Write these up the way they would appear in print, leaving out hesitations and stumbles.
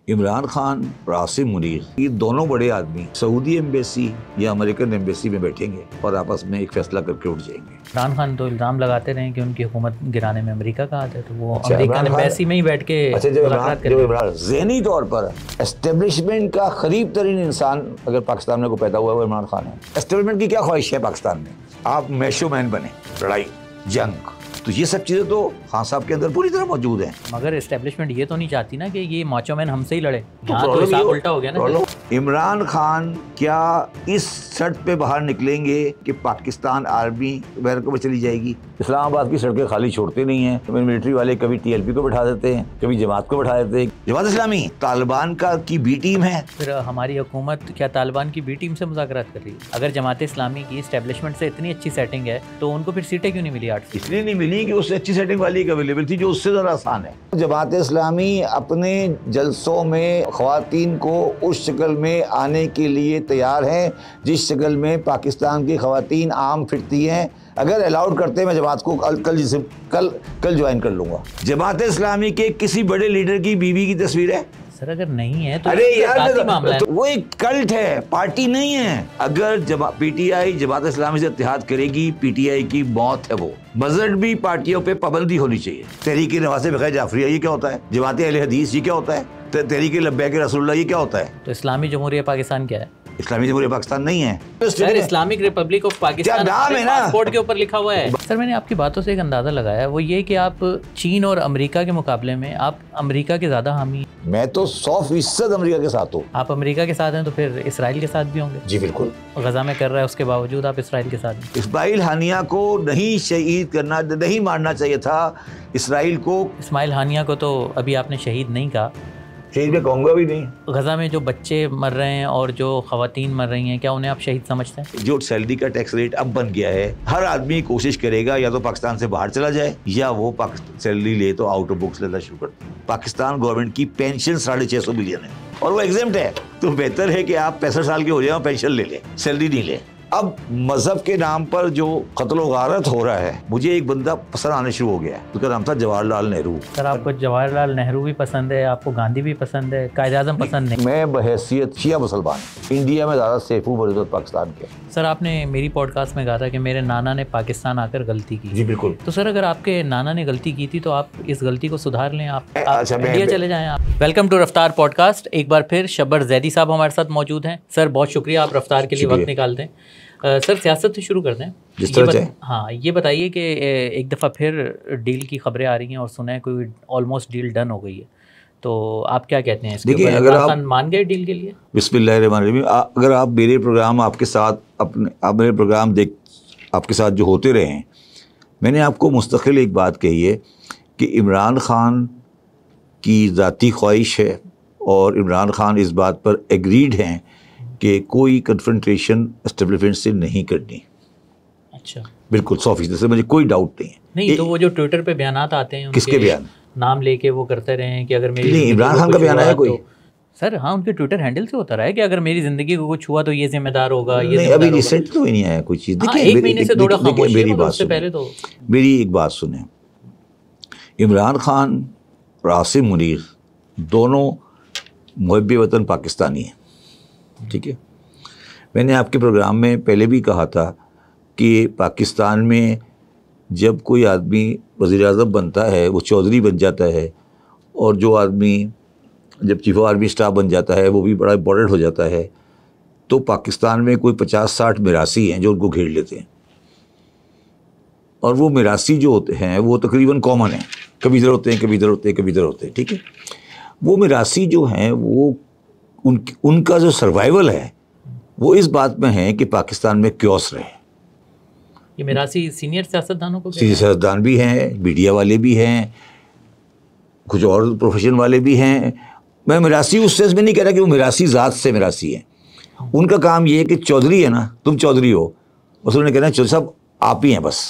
इमरान खान और आसिम मुनीर, ये दोनों बड़े आदमी सऊदी एम्बेसी या अमेरिकन एम्बेसी में बैठेंगे और आपस में एक फैसला करके उठ जाएंगे। इमरान खान तो इल्ज़ाम लगाते रहे कि उनकी हुकूमत गिराने में अमेरिका का हाथ है, तो वो अमेरिकन एम्बेसी में ही बैठ के मुलाकात करेंगे। ज़हनी तौर पर एस्टेब्लिशमेंट का करीब तरीन इंसान अगर पाकिस्तान में को पैदा हुआ है वो इमरान खान है। एस्टेब्लिशमेंट की क्या ख्वाहिश है पाकिस्तान में? आप मैशो मैन बने, लड़ाई जंग, तो ये सब चीज़ें तो खान साहब के अंदर पूरी तरह मौजूद हैं। मगर एस्टेब्लिशमेंट ये तो नहीं चाहती ना कि ये माचो मैन हमसे ही लड़े। तो हिसाब उल्टा हो गया ना। इमरान खान क्या इस शर्त पे बाहर निकलेंगे कि पाकिस्तान आर्मी अमेरिका में चली जाएगी? इस्लामाबाद की सड़कें खाली छोड़ते नहीं हैं। तो मिलिट्री वाले कभी TLP को बैठा देते हैं, कभी जमात को बैठा देते हैं। जमात इस्लामी तालिबान का की बी टीम है। फिर हमारी हुकूमत क्या तालिबान की बी टीम से मुज़ाकरात कर रही है? अगर जमात इस्लामी की एस्टेब्लिशमेंट से इतनी अच्छी सेटिंग है तो उनको फिर सीटें क्यों नहीं मिली? 8 इसलिए नहीं मिली कि उससे अच्छी सेटिंग वाली एक अवेलेबल थी जो उससे ज़्यादा आसान है। जमात इस्लामी अपने जलसों में ख़वातीन को उस शक्ल में आने के लिए तैयार हैं जिस शक्ल में पाकिस्तान की ख़वातीन आम फिरती हैं। अगर अलाउड करते मैं जमात को कल ज्वाइन कर लूँगा। जमात इस्लामी के किसी बड़े लीडर की बीवी की तस्वीर है? सर अगर नहीं है तो अरे यार मामला तो वो एक कल्ट है, पार्टी नहीं है। अगर PTI जमात इस्लामी से इत्तेहाद करेगी, PTI की मौत है। वो मजहबी पार्टियों पे पाबंदी होनी चाहिए। तहरीक नवाज़ बग़ैर जाफरिया ये क्या होता है? जमात अहले हदीस ये क्या होता है? तहरीक लब्बैक रसूलुल्लाह ये क्या होता है? तो इस्लामी जमहूरियत पाकिस्तान क्या है? इस्लामी जमहूरियत पाकिस्तान नहीं है sir, Islamic Republic of Pakistan नाम है ना, पासपोर्ट के ऊपर लिखा हुआ है। सर मैंने आपकी बातों से एक अंदाजा लगाया, वो ये कि आप चीन और अमेरिका के मुकाबले में आप अमेरिका के ज्यादा हामी। मैं तो 100% अमेरिका के साथ हूँ। आप अमेरिका के साथ हैं तो फिर इसराइल के साथ भी होंगे? जी बिल्कुल। गजा में कर रहा है उसके बावजूद आप इसराइल के साथ हैं। इस्माइल हानिया को नहीं शहीद करना, नहीं मारना चाहिए था इसराइल को। इस्माइल हानिया को तो अभी आपने शहीद नहीं कहा, शहीद में कहूँगा भी नहीं। गजा में जो बच्चे मर रहे हैं और जो खवातीन मर रही हैं, क्या उन्हें आप शहीद समझते हैं? जो सैलरी का टैक्स रेट अब बन गया है, हर आदमी कोशिश करेगा या तो पाकिस्तान से बाहर चला जाए या वो पाकिस्तान सैलरी ले तो आउट ऑफ बुक्स लेना शुरू कर दे। पाकिस्तान गवर्नमेंट की पेंशन 650 बिलियन है और वो एग्जेम्प्ट है। तो बेहतर है कि आप 65 साल के हो जाए, पेंशन ले लें, सैलरी नहीं लें। अब मजहब के नाम पर जो कत्ल गारत हो रहा है, मुझे एक बंदा पसंद आने शुरू हो गया है, उसका नाम था जवाहरलाल नेहरू। सर आपको जवाहरलाल नेहरू भी पसंद है, आपको गांधी भी पसंद है, कायद आज़म पसंद नहीं? मैं बहैसियत शिया मुसलमान इंडिया में ज़्यादा सेफ हूँ बनिस्बत पाकिस्तान के। सर आपने मेरी पॉडकास्ट में कहा था कि मेरे नाना ने पाकिस्तान आकर गलती की। जी बिल्कुल। तो सर अगर आपके नाना ने गलती की थी तो आप इस गलती को सुधार लें, आप इंडिया चले जाएं। आप वेलकम टू रफ्तार पॉडकास्ट। एक बार फिर शब्बर जैदी साहब हमारे साथ मौजूद हैं। सर बहुत शुक्रिया, आप रफ्तार के लिए वक्त निकाल दें। सर सियासत से शुरू करते हैं। हाँ ये बताइए कि एक दफ़ा फिर डील की खबरें आ रही हैं और सुना है कोई ऑलमोस्ट डील डन हो गई है, तो आप क्या कहते हैं? देखिए, अगर आप मान गए डील के लिए? बिस्मिल्लाहिर्रहमानिर्रहीम। अगर आप मेरे प्रोग्राम आपके साथ आप मेरे प्रोग्राम आपके साथ जो होते रहे हैं, मैंने आपको मुस्तकिल एक बात कही है कि इमरान खान की ज़ाती ख्वाहिश है और इमरान खान इस बात पर एग्रीड हैं कि कोई कन्फ्रंटेशन एस्टेब्लिशमेंट से नहीं करनी। अच्छा, बिल्कुल 100% से मुझे कोई डाउट नहीं है। नहीं तो वो जो ट्विटर पे बयानात आते हैं, किसके बयान? नाम लेके वो करते रहे हैं कि अगर मेरी नहीं, इमरान खान का बयान आया कोई? सर हाँ, उनके ट्विटर हैंडल से होता रहा है कि अगर मेरी जिंदगी को कुछ हुआ तो ये जिम्मेदार होगा। ये नहीं, अभी रिसेंट तो नहीं आया कोई चीज़। देखिए एक महीने से थोड़ा खामोशी है, मेरी बात उससे पहले तो मेरी एक बात सुने। इमरान खान और आसिम मुनीर दोनों मुहब्बे वतन पाकिस्तानी हैं, ठीक है। मैंने आपके प्रोग्राम में पहले भी कहा था कि पाकिस्तान में जब कोई आदमी वज़ीर-ए-आज़म बनता है वो चौधरी बन जाता है, और जो आदमी जब चीफ ऑफ आर्मी स्टाफ बन जाता है वो भी बड़ा इम्पोर्टेंट हो जाता है। तो पाकिस्तान में कोई 50-60 मिरासी हैं जो उनको घेर लेते हैं, और वो मिरासी जो होते हैं वो तकरीबन कॉमन हैं, कभी इधर होते हैं, कभी इधर होते हैं, कभी इधर होते हैं, ठीक है। वो मिरासी जो हैं वो उनका जो सर्वाइवल है वो इस बात में है कि पाकिस्तान में क्योस रहे। ये मिरासी सीनियर सियासतदानों को, सीनियर सियासतदान भी हैं, मीडिया वाले भी हैं, कुछ और प्रोफेशन वाले भी हैं। मैं मिरासी उस सेंस में नहीं कह रहा कि वो मिरासी ज़ात से मिरासी हैं। उनका काम ये है कि चौधरी है ना, तुम चौधरी हो, बस उन्होंने कहना चौधरी साहब आप ही हैं बस,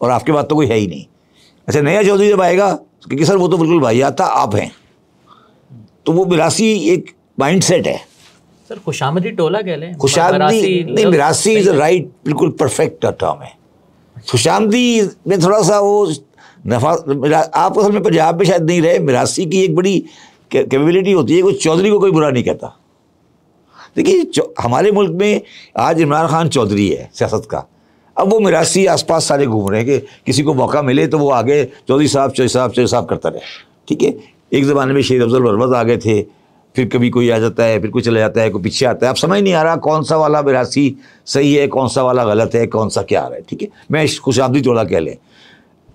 और आपके बाद तो कोई है ही नहीं। अच्छा, नया चौधरी जब आएगा क्योंकि सर वो तो बिल्कुल वाहियात था, आप हैं। तो वो मिरासी एक माइंड सेट है। सर खुशामदी टोला कह लें, खुशामदी नहीं, मिरासी इज राइट, बिल्कुल परफेक्ट टर्म है। खुशामदी में थोड़ा सा वो नफा, आप असल में पंजाब में शायद नहीं रहे। मिरासी की एक बड़ी कैपेबिलिटी होती है, कोई चौधरी को कोई बुरा नहीं कहता। देखिए हमारे मुल्क में आज इमरान खान चौधरी है सियासत का, अब वो मिरासी आसपास सारे घूम रहे हैं कि किसी को मौका मिले तो वो आगे चौधरी साहब करता रहे, ठीक है। एक ज़माने में शेर अफजल बरवत आ गए थे, फिर कभी कोई आ जाता है, फिर कोई चला जाता है, कोई पीछे आता है। अब समझ नहीं आ रहा कौन सा वाला मिरासी सही है, कौन सा वाला गलत है, कौन सा क्या आ रहा है, ठीक है। मैं खुशाबदी टोला कह लें,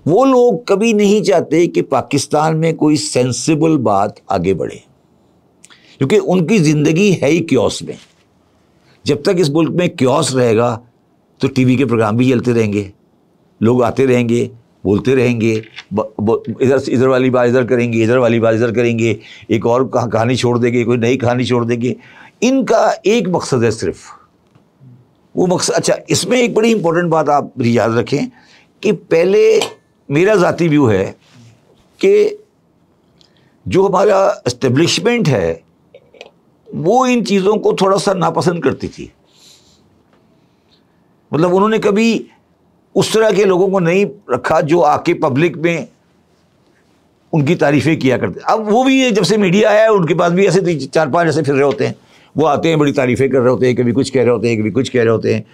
वो लोग कभी नहीं चाहते कि पाकिस्तान में कोई सेंसिबल बात आगे बढ़े, क्योंकि उनकी ज़िंदगी है ही क्योस में। जब तक इस मुल्क में क्योस रहेगा तो टीवी के प्रोग्राम भी चलते रहेंगे, लोग आते रहेंगे, बोलते रहेंगे, इधर वाली बात इधर करेंगे, इधर वाली बात इधर करेंगे, एक और कहानी छोड़ देंगे, कोई नई कहानी छोड़ देंगे। इनका एक मकसद है सिर्फ, वो मकसद। अच्छा, इसमें एक बड़ी इंपॉर्टेंट बात आप याद रखें कि पहले मेरा ज़ाती व्यू है कि जो हमारा एस्टेब्लिशमेंट है वो इन चीज़ों को थोड़ा सा नापसंद करती थी। मतलब उन्होंने कभी उस तरह के लोगों को नहीं रखा जो आके पब्लिक में उनकी तारीफ़ें किया करते। अब वो भी जब से मीडिया आया है उनके पास भी ऐसे 4-5 ऐसे फिर रहे होते हैं, वो आते हैं, बड़ी तारीफ़ें कर रहे होते हैं, कभी कुछ कह रहे होते हैं, कभी कुछ कह रहे होते हैं।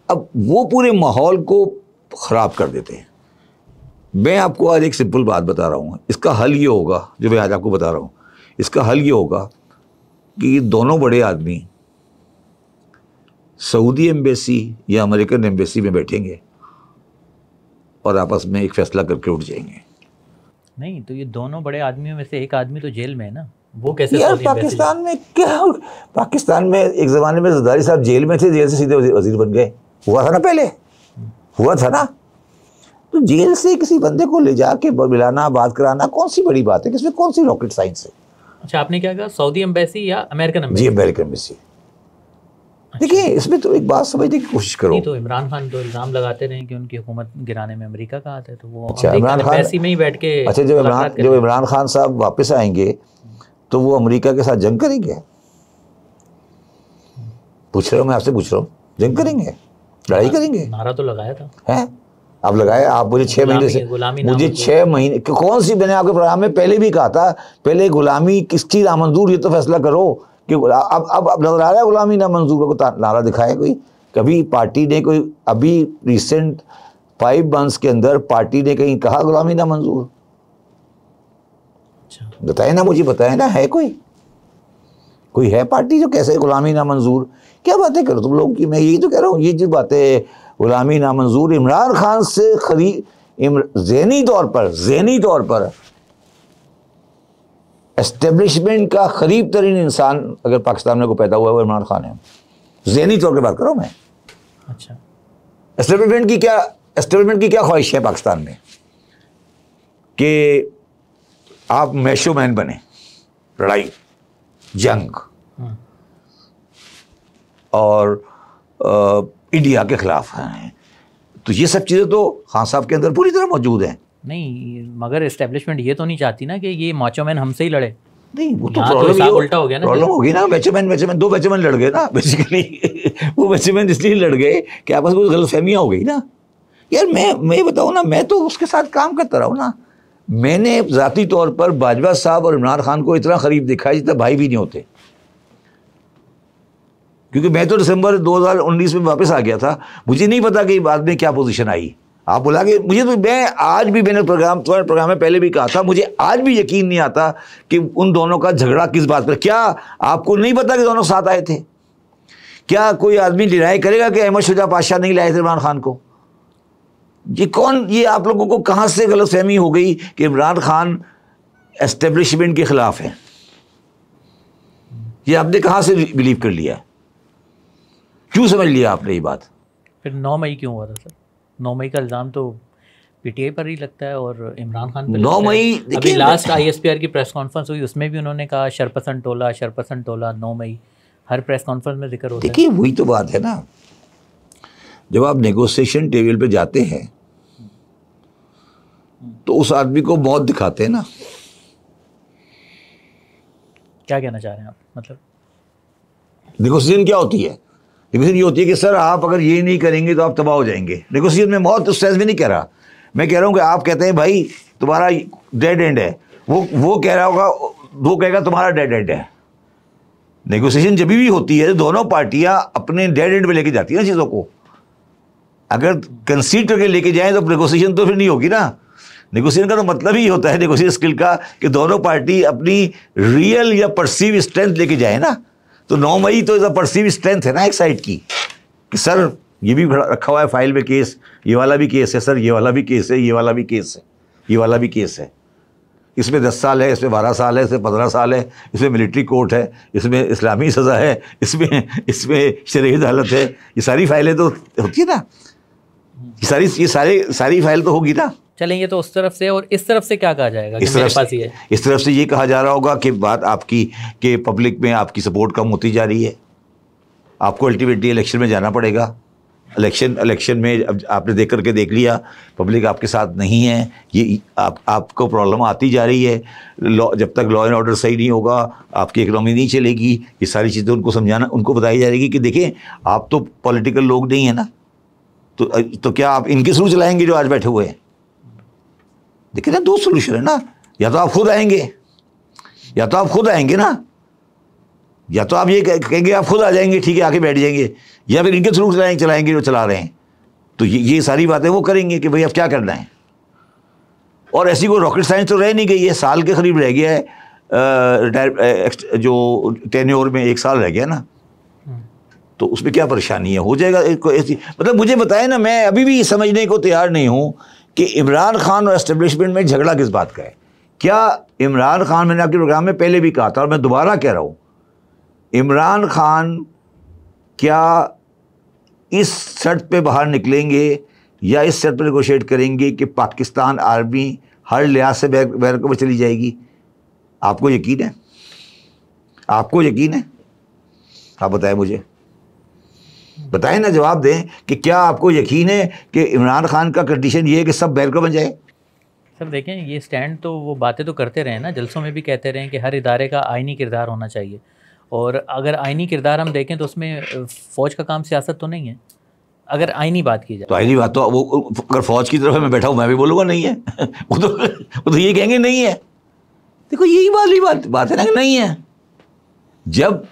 अब वो पूरे माहौल को ख़राब कर देते हैं। मैं आपको आज एक सिंपल बात बता रहा हूँ, इसका हल ये होगा, जो मैं आज आपको बता रहा हूँ, इसका हल ये होगा कि दोनों बड़े आदमी सऊदी एम्बेसी या अमेरिकन एम्बेसी में बैठेंगे और आपस में एक फैसला करके उठ जाएंगे। नहीं तो ये दोनों बड़े आदमियों में से एक आदमी तो जेल में है ना, वो कैसे? यार पाकिस्तान में क्या, पाकिस्तान में एक ज़माने में जरदारी साहब जेल में थे, जेल से सीधे वजीर बन गए। हुआ था ना, पहले हुआ था ना। तो जेल से किसी बंदे को ले जाके मिलाना, बात कराना कौन सी बड़ी बात है, किसमें कौन सी रॉकेट साइंस है? अच्छा, आपने क्या कहा, सऊदी एम्बेसी या अमेरिकन एम्बेसी? जी, अमेरिकन एम्बेसी। देखिए इसमें तो एक बात समझने की कोशिश करो। तो इमरान खान तो इल्ज़ाम लगाते रहे कि उनकी हुकूमत गिराने में अमेरिका का हाथ है, तो वो इमरान खान एम्बेसी में ही बैठ के। अच्छा, जब इमरान खान साहब वापस आएंगे तो वो अमेरिका के साथ जंग करेंगे? पूछ रहा हूँ, मैं आपसे पूछ रहा हूँ, जंग करेंगे, लड़ाई करेंगे? नारा तो लगाया था, है आप लगाए, आप मुझे 6 महीने से, मुझे 6 महीने कौन सी, मैंने आपके प्रोग्राम में पहले भी कहा था, पहले गुलामी किसकी नामंजूर ये तो फैसला करो कि अब नजर आ रहा है गुलामी नामंजूर को नारा दिखाए कोई? कभी पार्टी ने कोई अभी रिसेंट 5 मंथ्स के अंदर पार्टी ने कहीं कहा गुलामी नामंजूर? अच्छा बताए ना, मुझे बताए ना, है कोई है पार्टी जो कैसे गुलामी नामंजूर? क्या बातें करो तुम लोग की, मैं यही तो कह रहा हूँ, ये जो बातें गुलामी नामंजूर, इमरान खान से ज़हनी तौर पर एस्टेब्लिशमेंट का करीब तरीन इंसान अगर पाकिस्तान में को पैदा हुआ है वो इमरान खान है। ज़हनी तौर पर बात करो मैं। अच्छा, एस्टेब्लिशमेंट की क्या ख्वाहिश है पाकिस्तान में कि आप मैशोमैन बने, लड़ाई जंग और इंडिया के खिलाफ हैं, तो ये सब चीज़ें तो खान साहब के अंदर पूरी तरह मौजूद हैं। नहीं, मगर एस्टेब्लिशमेंट ये तो नहीं चाहती ना कि ये माचोमैन हमसे ही लड़े। नहीं, वो तो प्रॉब्लम उल्टा हो गया ना, प्रॉब्लम होगी ना। बैचमैन 2 बैचमैन लड़ गए ना बेसिकली। वो बैचमैन इसलिए लड़ गए कि आपस में गलतफहमियाँ हो गई ना। यार मैं बताऊँ ना, मैं तो उसके साथ काम करता रहा हूँ ना। मैंने ज़ाती तौर पर बाजवा साहब और इमरान खान को इतना करीब देखा है जितना भाई भी नहीं होते, क्योंकि मैं तो दिसंबर 2019 में वापस आ गया था, मुझे नहीं पता कि बाद में क्या पोजीशन आई। आप बुला के मुझे, तो मैं आज भी, मैंने प्रोग्राम में पहले भी कहा था, मुझे आज भी यकीन नहीं आता कि उन दोनों का झगड़ा किस बात पर। क्या आपको नहीं पता कि दोनों साथ आए थे? क्या कोई आदमी डिनाई करेगा कि अहमद शुजा पातशाह नहीं लाए थे इमरान खान को? ये आप लोगों को कहाँ से गलतफहमी हो गई कि इमरान खान एस्टेब्लिशमेंट के खिलाफ है? ये आपने कहाँ से बिलीव कर लिया? क्यों समझ लिया आपने ये बात? फिर 9 मई क्यों हुआ था सर? 9 मई का इल्ज़ाम तो पीटीआई पर ही लगता है और इमरान खान पर। 9 मई अभी लास्ट ISPR की प्रेस कॉन्फ्रेंस हुई, उसमें भी उन्होंने कहा शरपसंद टोला 9 मई, हर प्रेस कॉन्फ्रेंस में जिक्र होता है। देखिए वही तो बात है ना, जब आप नेगोशिएशन टेबल पे जाते हैं तो उस आदमी को मौत दिखाते हैं ना। क्या कहना चाह रहे हैं आप? मतलब नेगोशिएशन क्या होती है? नेगोशिएशन ये होती है कि सर आप अगर ये नहीं करेंगे तो आप तबाह हो जाएंगे। नेगोशिएशन में मौत उस सेंस में नहीं कह रहा, मैं कह रहा हूँ कि आप कहते हैं भाई तुम्हारा डेड एंड है, वो कह रहा होगा वो कहेगा तुम्हारा डेड एंड है। नेगोशिएशन जब भी होती है दोनों पार्टियां अपने डेड एंड पे लेके जाती है ना चीज़ों को। अगर कंसीड करके लेके जाएं तो नेगोशिएशन तो फिर नहीं होगी ना। नेगोशिएशन का तो मतलब ही होता है नेगोशिएशन स्किल का कि दोनों पार्टी अपनी रियल या परसीव स्ट्रेंथ लेके जाए ना। तो 9 मई तो परसीव स्ट्रेंथ है ना एक साइड की कि सर ये भी रखा हुआ है फाइल में केस, ये वाला भी केस है सर, ये वाला भी केस है, ये वाला भी केस है, ये वाला भी केस है, इसमें 10 साल है, इसमें 12 साल है, इसमें 15 साल है, इसमें मिलिट्री कोर्ट है, इसमें इस्लामी सज़ा है, इसमें शरई अदालत है। ये सारी फाइलें तो होती है ना, ये सारी फाइल तो होगी ना। चलेंगे तो उस तरफ से, और इस तरफ से क्या कहा जाएगा? इस तरफ से ये कहा जा रहा होगा कि बात आपकी कि पब्लिक में आपकी सपोर्ट कम होती जा रही है, आपको अल्टीमेटली इलेक्शन में जाना पड़ेगा। इलेक्शन में अब आपने देख लिया पब्लिक आपके साथ नहीं है, ये आपको प्रॉब्लम आती जा रही है। जब तक लॉ एंड ऑर्डर सही नहीं होगा आपकी इकोनॉमी नहीं चलेगी। ये सारी चीज़ें उनको समझाना, उनको बताई जाएगी कि देखें आप तो पॉलिटिकल लोग नहीं है ना, तो क्या आप इनके थ्रू चलाएंगे जो आज बैठे हुए हैं? देखिए ना, 2 सोल्यूशन है ना, या तो आप खुद आएंगे, या तो आप खुद आएंगे ना, या तो आप ये कहेंगे आप खुद आ जाएंगे, ठीक है आके बैठ जाएंगे, या फिर इनके थ्रू चलाएंगे जो चला रहे हैं। तो ये सारी बातें वो करेंगे कि भाई अब क्या करना है। और ऐसी कोई रॉकेट साइंस तो रह नहीं गई है, साल के करीब रह गया है, जो टेन्योर में 1 साल रह गया ना, तो उसमें क्या परेशानी है, हो जाएगा ऐसी। मतलब मुझे बताएं ना, मैं अभी भी समझने को तैयार नहीं हूँ कि इमरान खान और एस्टेब्लिशमेंट में झगड़ा किस बात का है। क्या इमरान खान, मैंने आपके प्रोग्राम में पहले भी कहा था और मैं दोबारा कह रहा हूँ, इमरान खान क्या इस शर्त पे बाहर निकलेंगे या इस शर्त पर नेगोशिएट करेंगे कि पाकिस्तान आर्मी हर लिहाज से बैरकों पर चली जाएगी? आपको यकीन है? आपको यकीन है? आप बताएं मुझे, बताएं ना, जवाब दें कि क्या आपको यकीन है कि इमरान खान का कंडीशन ये है कि सब बैरकों बन जाए? सर देखें, ये स्टैंड तो वो बातें तो करते रहे ना, जलसों में भी कहते रहे कि हर इदारे का आईनी किरदार होना चाहिए। और अगर आईनी किरदार हम देखें तो उसमें फ़ौज का काम सियासत तो नहीं है, अगर आईनी बात की जाए तो। आईनी बात तो वो, अगर फ़ौज की तरफ मैं बैठा हूँ मैं भी बोलूँगा नहीं है। वो तो ये कहेंगे नहीं है। देखो यही वाली बात है ना कि नहीं है। जब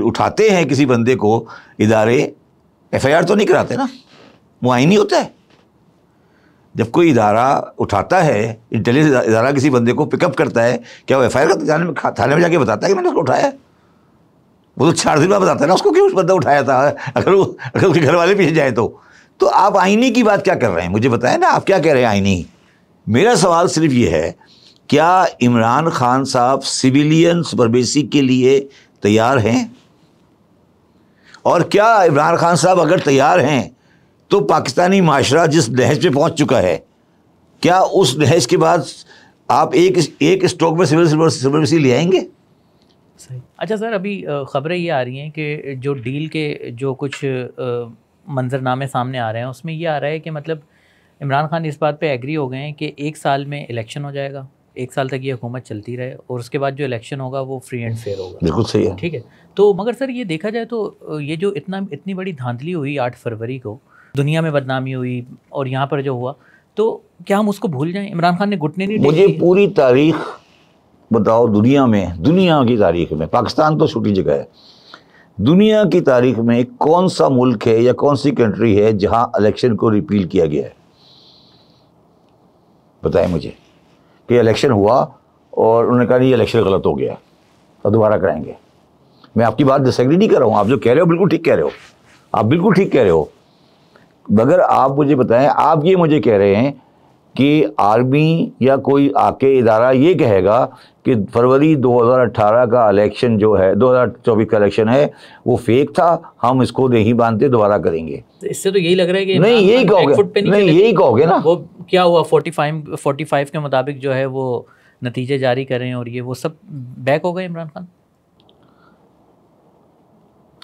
उठाते हैं किसी बंदे को इदारे, FIR तो नहीं कराते ना, वो आईनी होता है। जब कोई इदारा उठाता है, इंटेलिजेंस इदारा किसी बंदे को पिकअप करता है, क्या वो FIR का थाने में जाके बताता है कि मैंने उसको उठाया? वो तो 4 दिन बाद बताता है ना उसको कि उस बंदा उठाया था, अगर उसके घर वाले पीछे जाए तो आप आईनी की बात क्या कर रहे हैं? मुझे बताएं ना, आप क्या कह रहे हैं आईनी? मेरा सवाल सिर्फ ये है, क्या इमरान खान साहब सिविलियन सुपरमेसी के लिए तैयार हैं? और क्या इमरान खान साहब अगर तैयार हैं तो पाकिस्तानी माशरा जिस नहज पे पहुंच चुका है, क्या उस नहज के बाद आप एक स्ट्रोक में सिविल सुपरमेसी ले आएंगे? सही। अच्छा सर, अभी ख़बरें ये आ रही हैं कि जो डील के जो कुछ मंजरनामे सामने आ रहे हैं उसमें ये आ रहा है कि मतलब इमरान खान इस बात पे एग्री हो गए हैं कि 1 साल में इलेक्शन हो जाएगा, 1 साल तक ये हुकूमत चलती रहे और उसके बाद जो इलेक्शन होगा वो फ्री एंड फेयर होगा। बिल्कुल सही है, ठीक है। तो मगर सर ये देखा जाए तो ये जो इतनी बड़ी धांधली हुई 8 फरवरी को, दुनिया में बदनामी हुई और यहाँ पर जो हुआ, तो क्या हम उसको भूल जाएं? इमरान खान ने घुटने नहीं मुझे पूरी तारीख बताओ, दुनिया की तारीख में, पाकिस्तान तो छोटी जगह है, दुनिया की तारीख में कौन सा मुल्क है या कौन सी कंट्री है जहां इलेक्शन को रिपील किया गया है? बताएं मुझे कि इलेक्शन हुआ और उन्होंने कहा नहीं ये इलेक्शन गलत हो गया तो दोबारा कराएंगे। मैं आपकी बात डिसएग्री नहीं कर रहा हूँ, आप जो कह रहे हो बिल्कुल ठीक कह रहे हो, आप बिल्कुल ठीक कह रहे हो। मगर आप मुझे बताएं, आप ये मुझे कह रहे हैं कि आर्मी या कोई आके इदारा ये कहेगा कि फरवरी 2018 का इलेक्शन जो है, 2024 का इलेक्शन है वो फेक था, हम इसको नहीं मानते, दोबारा करेंगे। इससे तो यही लग रहा है कि नहीं यही कहोगे, नहीं यही कहोगे ना। वो क्या हुआ 45 के मुताबिक जो है वो नतीजे जारी करें और ये वो सब बैक हो गए इमरान खान।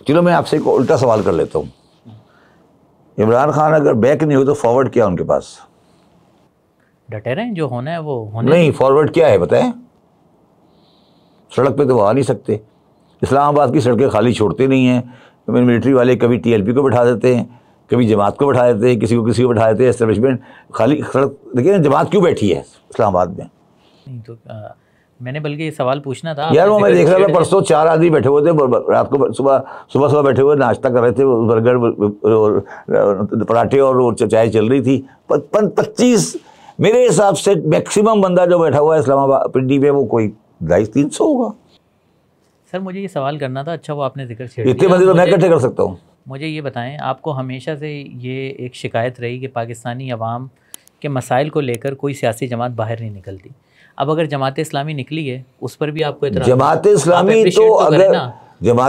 चलो मैं आपसे एक उल्टा सवाल कर लेता हूँ, इमरान खान अगर बैक नहीं हो तो फॉरवर्ड क्या उनके पास? डटे रहें, जो होना है वो होने नहीं, फॉरवर्ड क्या है बताएं? सड़क पे तो वो आ नहीं सकते, इस्लामाबाद की सड़कें खाली छोड़ते नहीं हैं, मिलिट्री वाले कभी TLP को बैठा देते हैं, कभी जमात को बैठा देते हैं, किसी को बैठा देते हैं, एस्टेब्लिशमेंट खाली सड़क। देखिए ना जमात क्यों बैठी है इस्लामाबाद में, नहीं तो मैंने बल्कि ये सवाल पूछना था यार, वो मैं देख रहा था परसों 4 आदमी बैठे हुए थे रात को, सुबह बैठे हुए नाश्ता कर रहे थे, बर्गर और पराठे और चाय चल रही थी। 25 मेरे हिसाब से मैक्सिमम बंदा जो बैठा हुआ है इस्लामाबाद पिंडी में वो कोई 250-300 होगा। सर मुझे ये सवाल करना था, अच्छा वो आपने जिक्र छेड़ इतने बंदे तो मैं इकट्ठे कर सकता हूँ। मुझे ये बताएं, आपको हमेशा से ये एक शिकायत रही कि पाकिस्तानी अवाम के मसाइल को लेकर कोई सियासी जमात बाहर नहीं निकलती। अब अगर जमात इस्लामी निकली है उस पर भी आपको इतराज़? जमात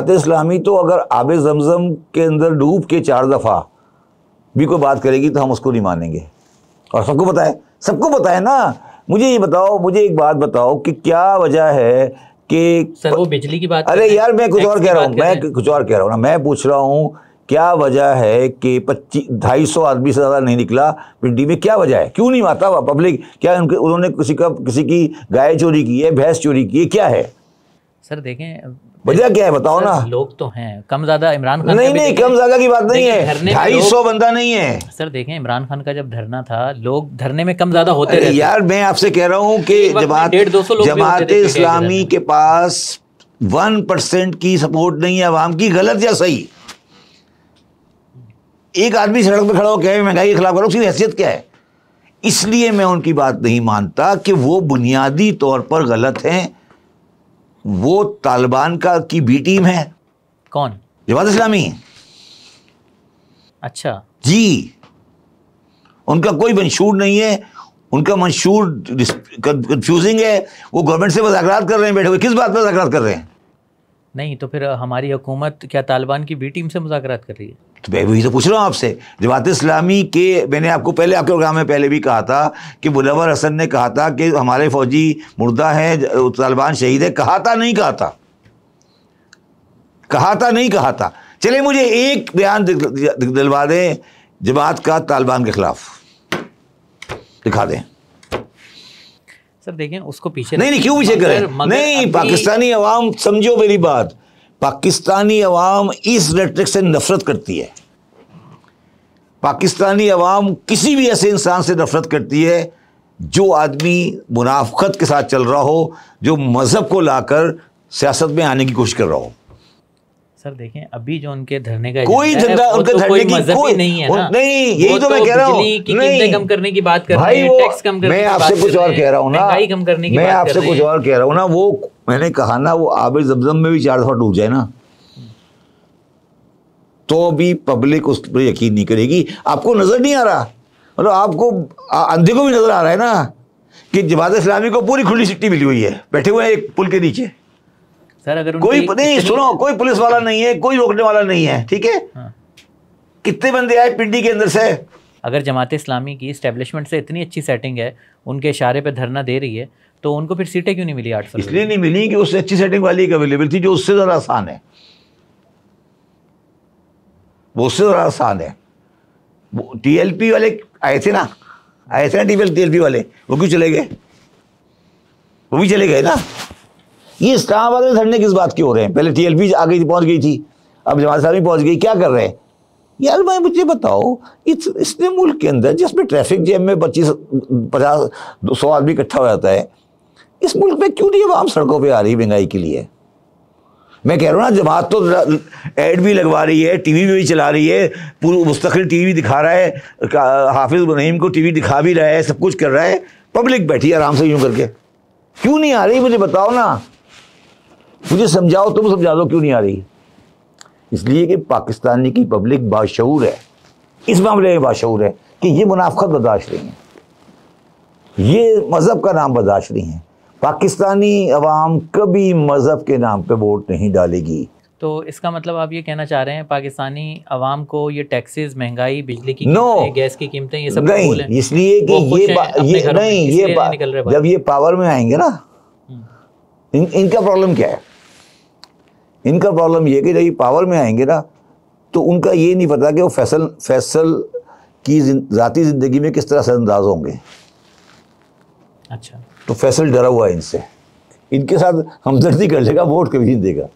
इस्लामी तो अगर आबे ज़मज़म के अंदर डूब के 4 दफ़ा भी कोई बात करेगी तो हम उसको नहीं मानेंगे। और सबको पता है ना। मुझे ये बताओ, मुझे एक बात बताओ कि क्या वजह है कि सर वो बिजली की बात, अरे यार मैं कुछ और कह रहा हूँ ना, मैं पूछ रहा हूँ क्या वजह है कि 250 आदमी से ज़्यादा नहीं निकला पिंडी में? क्या वजह है? क्यों नहीं आता पब्लिक? क्या उन्होंने किसी की गाय चोरी की है, भैंस चोरी की है? क्या है सर? देखें वजह क्या है, बताओ ना। लोग तो हैं कम ज़्यादा, इमरान खान नहीं कम ज़्यादा की बात नहीं है, 250 बंदा नहीं है सर। देखें इमरान खान का जब धरना था, लोग धरने में कम ज़्यादा होते रहे। यार मैं आपसे कह रहा हूँ कि जमात इस्लामी के पास 1% की सपोर्ट नहीं है अवाम की, गलत या सही। एक आदमी सड़क पे खड़ा हो कहे महंगाई के खिलाफ करो, उसकी हैसियत क्या है? इसलिए मैं उनकी बात नहीं मानता कि वो बुनियादी तौर पर गलत हैं। वो तालिबान की बी टीम है। कौन? जमात इस्लामी। अच्छा जी, उनका कोई मंशूर नहीं है, उनका मंशूर कंफ्यूजिंग है। वो गवर्नमेंट से मुज़ाकरात कर रहे हैं, बैठे हुए किस बात पर मुज़ाकरात कर रहे हैं? नहीं तो फिर हमारी हुकूमत क्या तालिबान की बी टीम से मुज़ाकरात कर रही है? तो मैं वही तो पूछ रहा हूँ आपसे। जमात इस्लामी के, मैंने आपको पहले आपके प्रोग्राम में पहले भी कहा था कि मुनव्वर हसन ने कहा था कि हमारे फौजी मुर्दा हैं, तालिबान शहीद है। कहा था नहीं कहा था? चले मुझे एक बयान दिलवा दें जमात का तालिबान के खिलाफ, दिखा दें। सर देखें उसको पीछे नहीं क्यों पीछे करें? नहीं, पाकिस्तानी अवाम, समझो मेरी बात, पाकिस्तानी अवाम इस रेटरिक से नफरत करती है। पाकिस्तानी अवाम किसी भी ऐसे इंसान से नफरत करती है जो आदमी मुनाफकत के साथ चल रहा हो, जो मजहब को लाकर सियासत में आने की कोशिश कर रहा हो। सर देखें अभी जो उनके धरने का कोई धरना, उनके धरने की कोई नहीं है ना। नहीं, यही तो मैं कह रहा हूँ। नहीं, कम करने की बात कर रहे हैं, टैक्स कम करने मैं आपसे कुछ और कह रहा हूँ ना, कम करने की मैं आपसे कुछ और कह रहा हूँ ना। वो मैंने कहा ना, वो आबे ज़मज़म में भी 4 दफ़ा डूब जाए ना तो भी पब्लिक उस पर यकीन नहीं करेगी। आपको नजर नहीं आ रहा, मतलब आपको अंधे को भी नजर आ रहा है ना कि जमात इस्लामी को पूरी खुली सिट्टी मिली हुई है, बैठे हुए हैं एक पुल के नीचे। सर अगर कोई नहीं, सुनो, कोई पुलिस वाला नहीं है, कोई रोकने वाला नहीं है, ठीक है? हाँ। कितने बंदे आए पिंडी के अंदर से? अगर जमात इस्लामी की इस्टेब्लिशमेंट से इतनी अच्छी सेटिंग है, उनके इशारे पे धरना दे रही है, तो उनको फिर सीटें क्यों नहीं मिली 8 फरवरी? इसलिए नहीं मिली कि उससे अच्छी सेटिंग वाली एक अवेलेबल थी जो उससे ज़्यादा आसान है। वो उससे ज़्यादा आसान है। वो TLP वाले आए थे ना TLP वाले, वो क्यों चले गए? वो भी चले गए ना। ये इस्लामाबाद में धरने किस बात के हो रहे हैं? पहले TLP आ गई, पहुंच गई थी, अब जमात इस्लामी पहुंच गई, क्या कर रहे हैं यार? भाई मुझे बताओ, इतने मुल्क के अंदर जिसमें ट्रैफिक जैम में 25-50-100 आदमी इकट्ठा हो जाता है, इस मुल्क में क्यों नहीं आवाम सड़कों पे आ रही महंगाई के लिए? मैं कह रहा हूँ ना, जमात तो ऐड भी लगवा रही है, टीवी भी चला रही है, पूरा मुस्तकिल टीवी दिखा रहा है, हाफिज रहीम को टीवी दिखा भी रहा है, सब कुछ कर रहा है, पब्लिक बैठी आराम से यूं करके। क्यों नहीं आ रही मुझे बताओ ना, मुझे समझाओ, तुम समझा दो क्यों नहीं आ रही। इसलिए कि पाकिस्तानी की पब्लिक बाशऊर है, इस मामले में बाशऊर है कि ये मुनाफकत बर्दाश्त नहीं है, ये मज़हब का नाम बर्दाश्त नहीं है। पाकिस्तानी अवाम कभी मज़हब के नाम पे वोट नहीं डालेगी। तो इसका मतलब आप ये कहना चाह रहे हैं पाकिस्तानी अवाम को ये टैक्सेस, महंगाई, बिजली की गैस की कीमतें, ये सब नहीं, इसलिए कि जब ये पावर में आएंगे ना, इनका प्रॉब्लम क्या है? इनका प्रॉब्लम ये कि जब ये पावर में आएंगे ना तो उनका ये नहीं पता कि वो फैसल की ज़ाती ज़िंदगी में किस तरह से अंदाज होंगे। अच्छा, तो फैसल डरा हुआ है इनसे, इनके साथ हमदर्दी कर लेगा, वोट कभी नहीं देगा।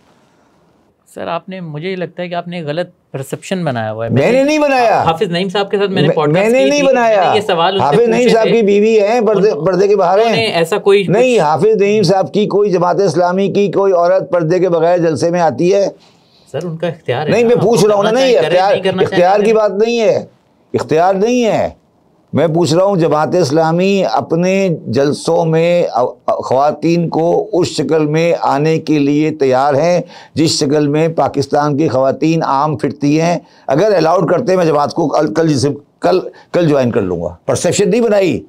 सर आपने, मुझे ये लगता है कि आपने गलत परसेप्शन बनाया हुआ है। मैंने नहीं बनाया। हाफिज नईम साहब के साथ मैंने मैंने नहीं बनाया। ये सवाल हाफिज नईम साहब की बीवी है, पर्दे के बाहर है, ऐसा कोई नहीं। हाफिज नईम साहब की कोई जमात इस्लामी की कोई औरत पर्दे के बगैर जलसे में आती है? सर उनका इख्तियार है। नहीं, मैं पूछ रहा हूँ ना, नहीं इख्तियार की बात नहीं है, इख्तियार नहीं है। मैं पूछ रहा हूँ जमात इस्लामी अपने जलसों में ख़वातीन को उस शक्ल में आने के लिए तैयार हैं जिस शक्ल में पाकिस्तान की ख़वातीन आम फिरती हैं। अगर अलाउड करते मैं जमात को कल ज्वाइन कर लूँगा। परसेप्शन नहीं बनाई,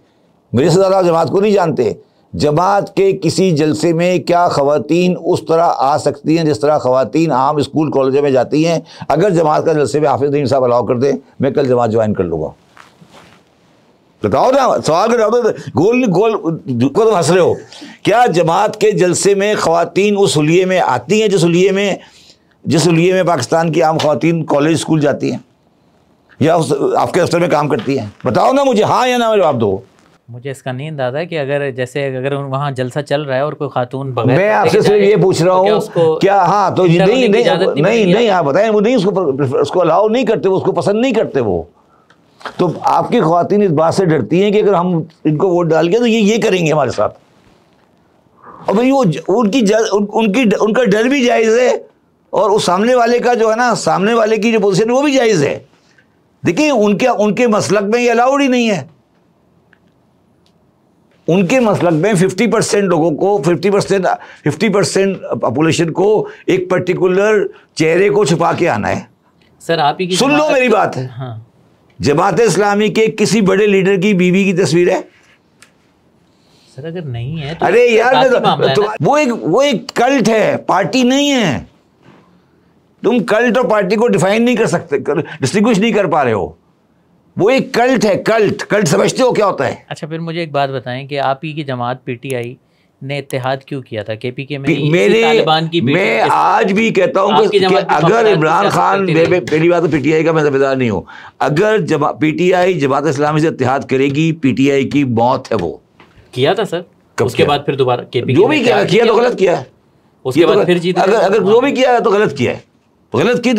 मेरे से ज़्यादा जमात को नहीं जानते। जमात के किसी जलसे में क्या ख़वातीन उस तरह आ सकती हैं जिस तरह ख़वातीन आम स्कूल कॉलेजों में जाती हैं? अगर जमात का जलसे में हाफिज़ नईम साहब अलाउ कर दें, मैं कल जमात ज्वाइन कर लूँगा। बताओ ना, सवाल का जवाब। गोल को तो हंस रहे हो। क्या जमात के जलसे में ख़वातीन उस हुलिये में आती हैं जिस हुलिये में पाकिस्तान की आम ख़वातीन कॉलेज स्कूल जाती हैं या आपके दफ्तर में काम करती हैं? बताओ ना मुझे, हाँ या ना में जवाब दो। मुझे इसका नहीं अंदाजा है कि अगर वहाँ जलसा चल रहा है और कोई खातून मैं आपसे सिर्फ ये पूछ रहा हूँ क्या, हाँ तो नहीं आप बताएं। वो नहीं, उसको अलाउ नहीं करते, वो उसको पसंद नहीं करते। वो तो आपकी ख़वातीन इस बात से डरती हैं कि अगर हम इनको वोट डाल के तो ये करेंगे हमारे साथ। और भाई वो उनका डर भी जायज़ है और उस सामने वाले का जो है ना, सामने वाले की जो पोजीशन है वो भी जायज़ है। देखिए उनके मसलक में ये अलाउड ही नहीं है। उनके मसलक में 50% लोगों को 50% पॉपुलेशन को एक पर्टिकुलर चेहरे को छुपा के आना है। सर आप ही की सुन लो मेरी बात है। हाँ। जमात इस्लामी के किसी बड़े लीडर की बीवी की तस्वीर है? सर अगर नहीं है तो अरे यार वो एक कल्ट है, पार्टी नहीं है। तुम कल्ट और पार्टी को डिफाइन नहीं कर सकते, डिस्टिंग्विश नहीं कर पा रहे हो। वो एक कल्ट है। कल्ट समझते हो क्या होता है? अच्छा फिर मुझे एक बात बताएं कि आप ही की जमात पीटीआई ने इत्तेहाद क्यों किया था केपीके में? तालिबान की मैं आज भी कहता हूं कि अगर इमरान खान, पहली बात तो पीटीआई का मैं जिम्मेदार नहीं हूं। अगर पीटीआई जमात इस्लामी से इत्तेहाद करेगी, पीटीआई की मौत है। वो किया था सर, उसके बाद फिर दोबारा केपीके जो भी किया तो गलत किया है। उसके बाद फिर जीता। अगर जो भी किया है तो गलत किया है, तो गलत की।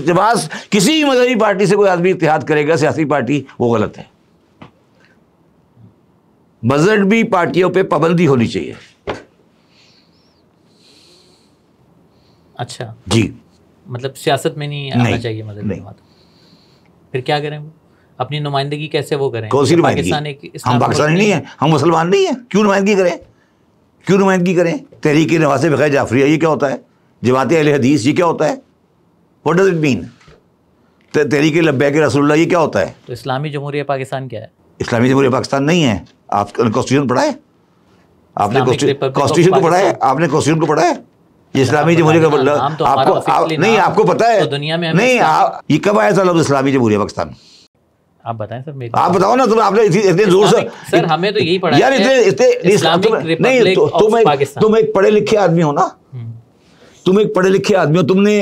जमात किसी भी मजहबी पार्टी से कोई आदमी इत्तेहाद करेगा, सियासी पार्टी, वो गलत है। मजहबी पार्टियों पे पाबंदी होनी चाहिए। अच्छा जी, मतलब सियासत में नहीं आना चाहिए मजहबी बात। फिर क्या करें? वो अपनी नुमाइंदगी कैसे वो करें? कौन सी नुमाइंदगी? हम पाकिस्तानी नहीं है, हम मुसलमान नहीं है, क्यों नुमाइंदगी करें? तहरीक नवाज़ बग़ैर जाफरिया ये क्या होता है? जमात अहले हदीस ये क्या होता है? What does it mean? Tehreek Labbaik Rasulullah ये क्या होता है? तो इस्लामी जमहूरिया पाकिस्तान क्या है? इस्लामी जमहूरिया पाकिस्तान नहीं है। आपने कॉन्स्टिट्यूशन पढ़ा है? आपने कॉन्स्टिट्यूशन को पढ़ा है? आपने कॉन्स्टिट्यूशन को पढ़ा है? ये इस्लामी जमहूरिया का मतलब आपको नहीं, आपको पता है? दुनिया में नहीं, ये कब आया था लफ्ज़ इस्लामी जमहूरिया पाकिस्तान? आप बताएं सर। आप बताओ ना। तुम आपने इतने जोर से, सर हमें तो यही पढ़ा यार, नहीं, तुम एक पढ़े लिखे आदमी हो ना, तुमने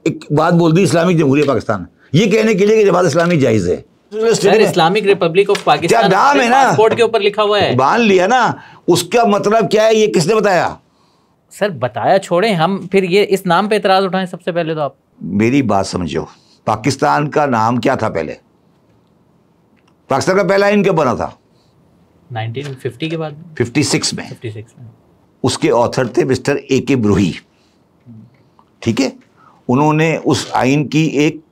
एक बात बोल दी इस्लामिक जमहूरिया पाकिस्तान, ये कहने के लिए कि जमात इस्लामी जायज़ है। Sir Islamic Republic of Pakistan नाम है ना, पासपोर्ट के ऊपर लिखा हुआ है। मान लिया ना, उसका मतलब क्या है? ये किसने बताया? सर बताया छोड़ें, हम फिर ये इस नाम पे इतराज उठाएं। सबसे पहले तो आप मेरी बात समझो। पाकिस्तान का नाम क्या था पहले? पाकिस्तान का पहला आइन कब बना था? 1950 के बाद, 56 में। 56 में। उसके ऑथर थे मिस्टर A.K. ब्रूही। ठीक है, उन्होंने उस आइन की एक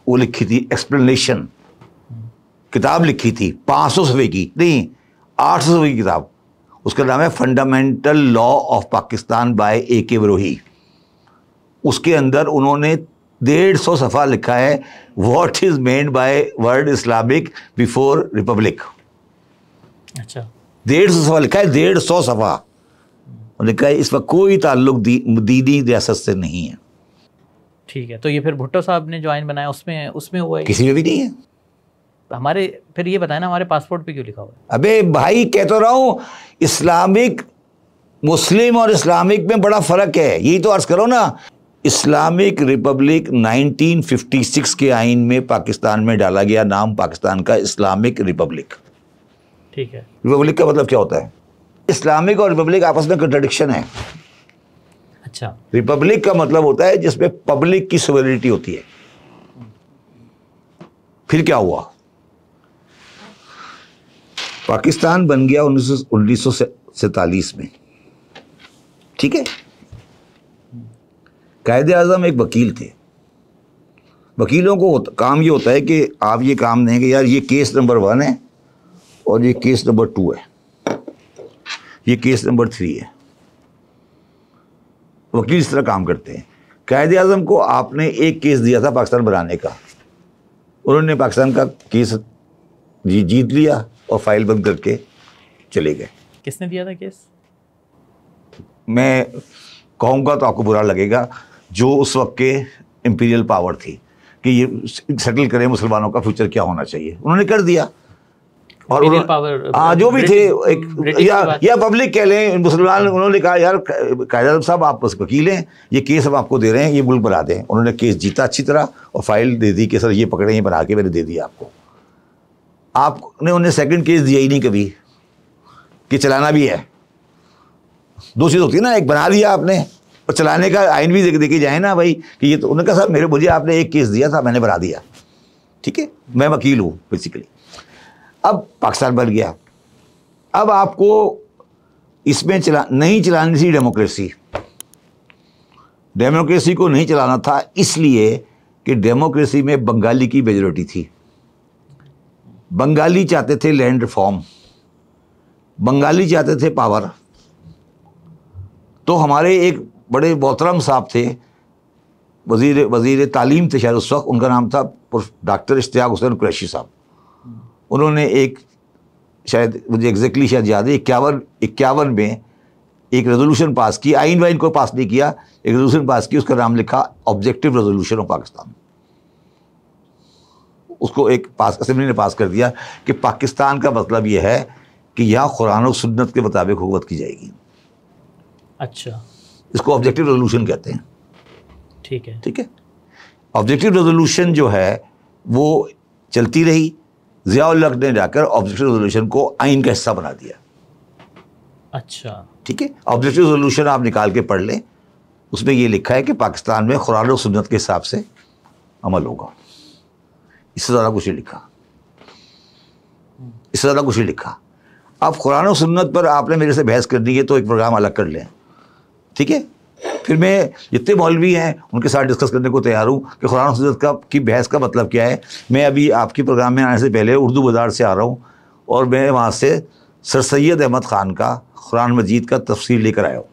वो लिखी थी, एक्सप्लेनेशन किताब लिखी थी, 500 सफ़े की, नहीं 800 सफ़े की किताब। उसका नाम है fundamental law of Pakistan by A.K. Brohi. उसके अंदर उन्होंने 150 सफ़ा लिखा है, what is meant by word Islamic before republic. अच्छा, 150 सफ़ा लिखा है, 150 सफ़ा लिखा है। इसका कोई ताल्लुक दीनी रियासत से नहीं है। ठीक है, तो ये फिर भुट्टो साहब ने जो आइन बनाया उसमें हुआ है? किसी में भी नहीं है। हमारे फिर ये बताया ना, हमारे पासपोर्ट पे क्यों लिखा हुआ है? अबे भाई, कह तो रहा हूँ, इस्लामिक, मुस्लिम और इस्लामिक में बड़ा फ़र्क है। यही तो अर्ज़ करो ना। इस्लामिक रिपब्लिक 1956 के आइन में पाकिस्तान में डाला गया नाम पाकिस्तान का इस्लामिक रिपब्लिक। ठीक है, रिपब्लिक का मतलब क्या होता है? इस्लामिक और रिपब्लिक आपस में कंट्रडिक्शन है। अच्छा, रिपब्लिक का मतलब होता है जिसमें पब्लिक की सोवरेनिटी होती है। फिर क्या हुआ, पाकिस्तान बन गया 1947 में, ठीक है। कायदे आज़म एक वकील थे। वकीलों को काम ये होता है कि आप ये काम दें कि यार ये केस नंबर 1 है और ये केस नंबर 2 है, ये केस नंबर 3 है। वकील इस तरह काम करते हैं। कायदे आज़म को आपने एक केस दिया था पाकिस्तान बनाने का, उन्होंने पाकिस्तान का केस जीत लिया और फाइल बंद करके चले गए। किसने दिया था केस? मैं कहूँगा तो आपको बुरा लगेगा, जो उस वक्त के इंपीरियल पावर थी कि ये सेटल करें मुसलमानों का फ्यूचर क्या होना चाहिए, उन्होंने कर दिया। और जो भी थे या पब्लिक कह लें, मुसलमान, उन्होंने कहा यार कायदे साहब आप बस वकील हैं, ये केस हम आपको दे रहे हैं, ये मुल्क बना दें। उन्होंने केस जीता अच्छी तरह और फाइल दे दी कि सर ये पकड़े, ये बना के मैंने दे दिया आपको। आपने उन्हें सेकंड केस दिया ही नहीं कभी कि चलाना भी है। दो चीज़ होती है ना, एक बना दिया आपने और चलाने का आइन भी देखे जाए ना भाई कि ये तो। उन्होंने कहा साहब मुझे आपने एक केस दिया था, मैंने बना दिया, ठीक है, मैं वकील हूँ बेसिकली। अब पाकिस्तान बन गया। अब आपको इसमें नहीं चलानी थी डेमोक्रेसी को नहीं चलाना था, इसलिए कि डेमोक्रेसी में बंगाली की मेजॉरिटी थी। बंगाली चाहते थे लैंड रिफॉर्म, बंगाली चाहते थे पावर। तो हमारे एक बड़े मोहतरम साहब थे, वजीर तालीम थे शायद उस वक्त, उनका नाम था डॉक्टर इश्तियाक हुसैन कुरैशी साहब। उन्होंने एक, शायद मुझे एग्जैक्टली शायद याद है, 51 में एक रेजोल्यूशन पास की। आइन वाइन को पास नहीं किया, एक रेजोल्यूशन पास की, उसका नाम लिखा ऑब्जेक्टिव रेजोल्यूशन ऑफ पाकिस्तान। उसको एक असेंबली ने पास कर दिया कि पाकिस्तान का मतलब यह है कि यहाँ कुरान और सुन्नत के मुताबिक हुकूमत की जाएगी। अच्छा, इसको ऑब्जेक्टिव रेजोल्यूशन कहते हैं। ठीक है, ठीक है। ऑब्जेक्टिव रेजोल्यूशन जो है वो चलती रही। ज़िया-उल हक ने जाकर ऑब्जेक्टिव रेजोल्यूशन को आइन का हिस्सा बना दिया। अच्छा, ठीक है। ऑब्जेक्टिव रेजोल्यूशन आप निकाल के पढ़ लें, उसमें ये लिखा है कि पाकिस्तान में कुरान और सुन्नत के हिसाब से अमल होगा। इससे ज़्यादा कुछ नहीं लिखा, इससे ज़्यादा कुछ नहीं लिखा। अब कुरान और सुन्नत पर आपने मेरे से बहस करनी है तो एक प्रोग्राम अलग कर लें, ठीक है। फिर मैं जितने मौलवी हैं उनके साथ डिस्कस करने को तैयार हूँ कि कुरान और सुन्नत की बहस का मतलब क्या है। मैं अभी आपकी प्रोग्राम में आने से पहले उर्दू बाज़ार से आ रहा हूँ और मैं वहाँ से सर सैयद अहमद ख़ान का कुरान मजीद का तफसीर लेकर आया हूँ।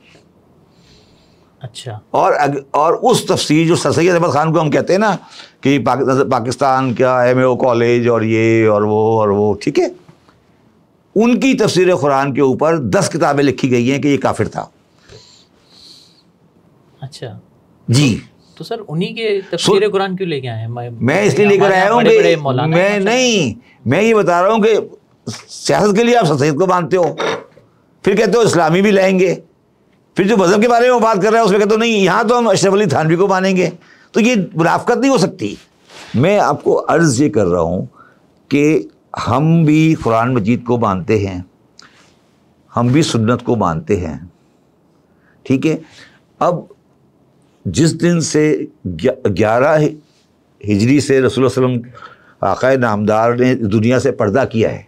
अच्छा, और उस तफसीर जो सर सैयद अहमद ख़ान को हम कहते हैं ना कि पाकिस्तान का MAO कॉलेज और ये और वो, ठीक है, उनकी तफसीर कुरान के ऊपर 10 किताबें लिखी गई हैं कि ये काफिर था। अच्छा जी, तो सर उन्हीं के तफसीर कुरान क्यों लेके आए हैं? मैं इसलिए लेकर आया हूँ मैं ये बता रहा हूँ कि सियासत के लिए आप सर सैयद को मानते हो, फिर कहते हो इस्लामी भी लाएंगे, फिर जो मज़हब के बारे में बात कर रहे हैं उसमें कहते हो नहीं यहाँ तो हम अशरफ अली थानवी को मानेंगे। तो ये मुनाफकत नहीं हो सकती। मैं आपको अर्ज़ ये कर रहा हूँ कि हम भी कुरान मजीद को मानते हैं, हम भी सुन्नत को मानते हैं, ठीक है। अब जिस दिन से 11 हिजरी से रसूलुल्लाह सल्लल्लाहु अलैहि वसल्लम आक़ाए नामदार ने दुनिया से पर्दा किया है,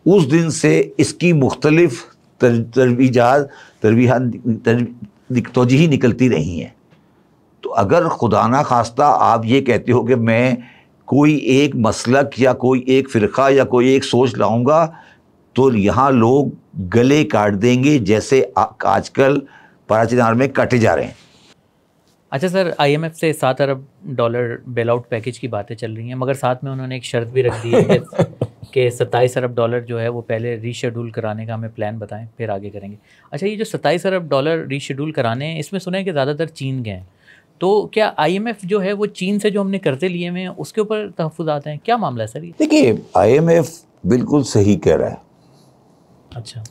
उस दिन से इसकी मुख्तलिफ तौजीह निकलती रही हैं। तो अगर खुदा ना खास्ता आप ये कहते हो कि मैं कोई एक मसलक या कोई एक फ़िरक़ा या कोई एक सोच लाऊंगा, तो यहाँ लोग गले काट देंगे जैसे आजकल पाराचीनार में काटे जा रहे हैं। अच्छा सर, IMF से $7 अरब बेल आउट पैकेज की बातें चल रही हैं, मगर साथ में उन्होंने एक शर्त भी रख दी है कि $27 अरब जो है वो पहले रीशेड्यूल कराने का हमें प्लान बताएं, फिर आगे करेंगे। अच्छा, ये जो $27 अरब रीशेड्यूल कराने हैं, इसमें सुना है कि ज़्यादातर चीन के हैं, तो क्या IMF जो है वो चीन से जो हमने कर्जे लिए हुए हैं उसके ऊपर तहफ़्फ़ुज़ात हैं? क्या मामला है सर ये? देखिए, IMF बिल्कुल सही कह रहा है। अच्छा,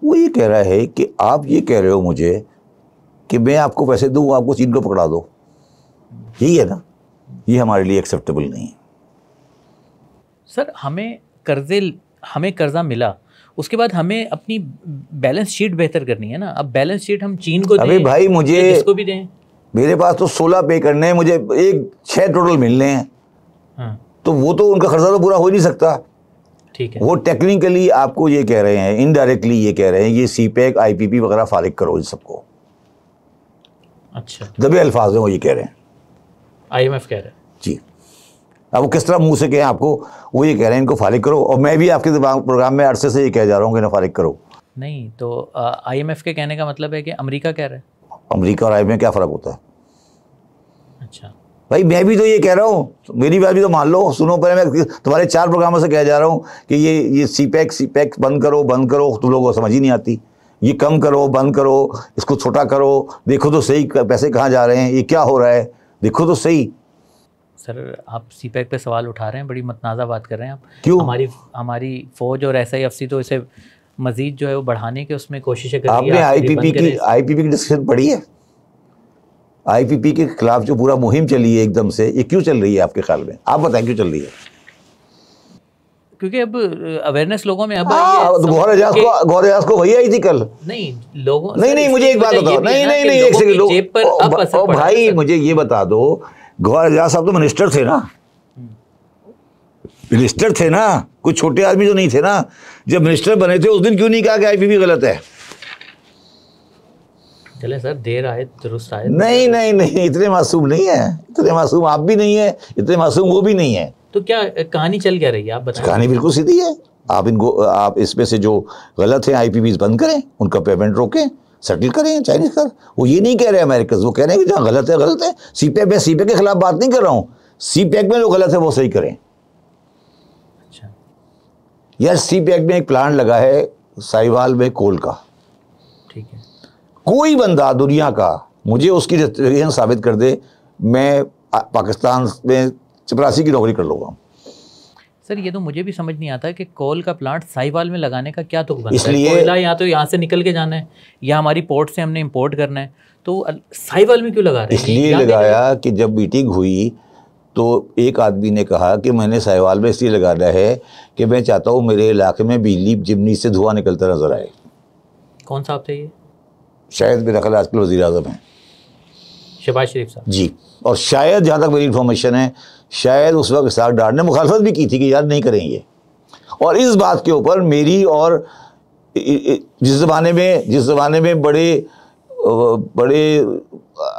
वो ये कह रहा है कि आप ये कह रहे हो मुझे कि मैं आपको पैसे दूँ, आपको चीन को पकड़ा दो, यही है ना? ये हमारे लिए एक्सेप्टेबल नहीं है। सर हमें कर्ज़ा मिला, उसके बाद हमें अपनी बैलेंस शीट बेहतर करनी है ना। अब बैलेंस शीट हम चीन को अभी दें, भाई मुझे इसको भी दें, मेरे पास तो 16 पे करने हैं, मुझे 6 टोटल मिलने हैं। हाँ तो वो तो उनका खर्चा तो पूरा हो नहीं सकता। ठीक है। वो टेक्निकली आपको ये कह रहे हैं, इनडायरेक्टली ये कह रहे हैं, ये सीपैक आईपीपी वगैरह फारिग करो इन सबको। अच्छा, दबे अल्फाज में वो ये कह रहे हैं, IMF कह रहे हैं जी। अब वो किस तरह मुंह से कहें आपको, वो ये कह रहे हैं इनको फारिग करो, और मैं भी आपके प्रोग्राम में अरसे से ये कह जा रहा हूँ कि इन्हें फारिग करो। नहीं तो IMF के कहने का मतलब है कि अमेरिका कह रहा है। अमेरिका और IMF में क्या फ़र्क होता है? अच्छा भाई मैं भी तो ये कह रहा हूँ, मेरी बात भी तो मान लो, सुनो। पहले मैं तुम्हारे 4 प्रोग्रामों से कह जा रहा हूँ कि ये सीपैक बंद करो, तुम लोगों को समझ ही नहीं आती। ये कम करो, बंद करो, इसको छोटा करो, देखो तो सही पैसे कहाँ जा रहे हैं, ये क्या हो रहा है, देखो तो सही। सर आप सीपैक पे सवाल उठा रहे हैं, बड़ी मतनाज़ा बात कर रहे हैं आप। क्यों? हमारी फौज और SIFC तो इसे मजीद जो है वो बढ़ाने के उसमें कोशिशें कर रही है। आपने आईपीपी की डिस्कशन पढ़ी है? आईपीपी के खिलाफ जो पूरा मुहिम चली है एकदम से, ये क्यों चल रही है आपके ख्याल में? आप बताएं क्यों चल रही है? क्योंकि अब अवेयरनेस लोगों में अब गौहर एजाज को वही आई थी कल। नहीं लोगों नहीं मुझे एक बात बताओ, नहीं एक सेकंड भाई, मुझे ये बता दो, गौहर एजाज साहब तो मिनिस्टर थे ना, कुछ छोटे आदमी तो नहीं थे ना। जब मिनिस्टर बने थे उस दिन क्यों नहीं कहा कि आईपीपी गलत है? चले सर, देर आए दुरुस्त आए। नहीं, इतने मासूम नहीं है, इतने मासूम आप भी नहीं है, इतने मासूम वो भी नहीं है। तो क्या कहानी चल क्या रही है, आप बताएं। कहानी बिल्कुल सीधी है। आप इसमें से जो गलत है आईपीपी बंद करें, उनका पेमेंट रोकें, सेटल करें चाइनीज का। वो ये नहीं कह रहे अमेरिकन, वो कह रहे हैं कि जहाँ गलत है। सीपैक के खिलाफ बात नहीं कर रहा हूँ, सीपैक में जो गलत है वो सही करें। अच्छा यार, सीपैक में एक प्लांट लगा है साहिवाल में कोल का, ठीक है। कोई बंदा दुनिया का मुझे उसकी जस्टिफिकेशन साबित कर दे, मैं पाकिस्तान में चपरासी की नौकरी कर लूँगा। सर ये तो मुझे भी समझ नहीं आता कि कोल का प्लांट साहिवाल में लगाने का क्या तुक बनता है? इसलिए कोयला या तो यहाँ से निकल के जाना है या हमारी पोर्ट से हमने इंपोर्ट करना है, तो साहिवाल में क्यों लगा रहे हैं? इसलिए लगाया कि जब मीटिंग हुई तो एक आदमी ने कहा कि मैंने साहिवाल में इसलिए लगाना है कि मैं चाहता हूँ मेरे इलाके में बिजली चिमनी से धुआं निकलता नजर आए। कौन साहब थे ये? शायद मेरा ख्याल आजकल वज़ीर आज़म हैं, शहबाज शरीफ साहब जी। और शायद जहाँ तक मेरी इन्फॉर्मेशन है, शायद उस वक्त इसाक डार ने मुखालफत भी की थी कि यार नहीं करेंगे। और इस बात के ऊपर मेरी और जिस ज़माने में बड़े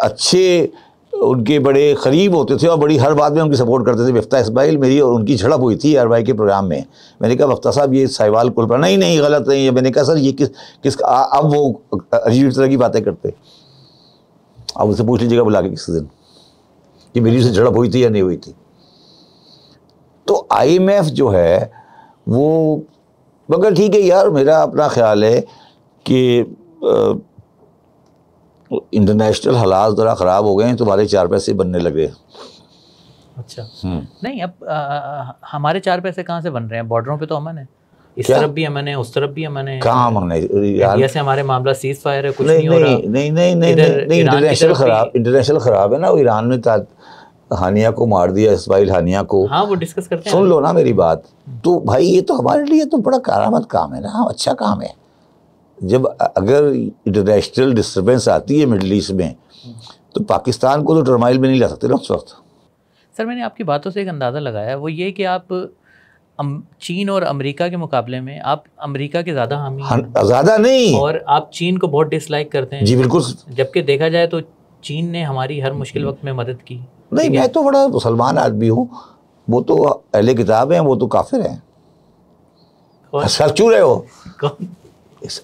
अच्छे उनके बड़े करीब होते थे और बड़ी हर बात में उनकी सपोर्ट करते थे मिफ्ता इस्माइल, मेरी और उनकी झड़प हुई थी RY के प्रोग्राम में। मैंने कहा मिफ्ता साहब ये साहिवाल कुल पर नहीं गलत नहीं है। मैंने कहा सर ये किस अब वो अजीब तरह की बातें करते। अब उससे पूछ लीजिएगा बुला के किसी दिन कि मेरी से झड़प हुई थी या नहीं हुई थी। तो IMF जो है वो, मगर ठीक है यार, मेरा अपना ख्याल है कि इंटरनेशनल हालात ज़रा ख़राब हो गए हैं, तुम्हारे 4 पैसे बनने लगे। अच्छा नहीं, अब हमारे 4 पैसे कहाँ से बन रहे हैं? बॉर्डरों पे तो अमन है, इस तरफ भी अमन है, उस तरफ भी अमन है। कहाँ अमन है? इंडिया से हमारे मामला सीज फायर है, कुछ नहीं हो रहा। नहीं, इंटरनेशनल ख़राब है ना। वो ईरान ने हानिया को मार दिया, इस्माइल हानिया को। हाँ वो डिस्कस करते हैं। सुन लो ना मेरी बात, तो भाई ये तो हमारे लिए तो बड़ा कारामद काम है ना, अच्छा काम है। जब अगर इंटरनेशनल डिस्टर्बेंस आती है मिडल ईस्ट में, तो पाकिस्तान को तो टर्माइल में नहीं ला सकते ना उस वक्त। सर मैंने आपकी बातों से एक अंदाज़ा लगाया, वो ये कि आप चीन और अमेरिका के मुकाबले में आप अमेरिका के ज़्यादा हामी हैं। ज़्यादा नहीं, और आप चीन को बहुत डिसलाइक करते हैं। जी बिल्कुल। जबकि देखा जाए तो चीन ने हमारी हर मुश्किल वक्त में मदद की। नहीं, मैं तो बड़ा मुसलमान आदमी हूँ, वो तो अहले किताब हैं, वो तो काफिर हैं। हंस क्यों रहे हो?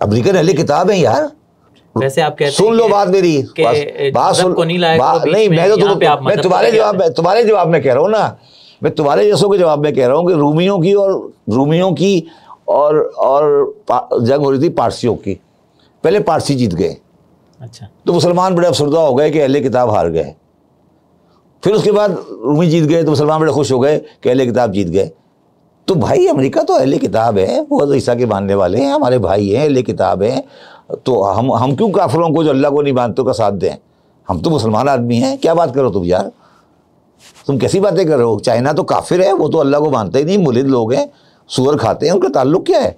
अमेरिकन अहले किताब हैं यार। वैसे आप कहते सुन लो बात मेरी, बात सुन को नहीं, मैं तो तुम्हारे जवाब में कह रहा हूँ ना, मैं तुम्हारे जैसों के जवाब में कह रहा हूँ कि रूमियों की और जंग हो रही थी पारसियों की। पहले पारसी जीत गए, अच्छा, तो मुसलमान बड़े अफसरदा हो गए कि अहले किताब हार गए। फिर उसके बाद रूमी जीत गए तो मुसलमान बड़े खुश हो गए कि अहले किताब जीत गए। तो भाई अमेरिका तो अहले किताब है, वो तो ईसा के मानने वाले हैं, हमारे भाई हैं, अहले किताब हैं। तो हम क्यों काफिरों को जो अल्लाह को नहीं मानते का साथ दें? हम तो मुसलमान आदमी हैं। क्या बात करो तुम यार, तुम कैसी बातें कर रहे हो? चाइना तो काफिर है, वो तो अल्लाह को मानते ही नहीं, मुलिद लोग हैं, सूअर खाते हैं, उनका ताल्लुक क्या है?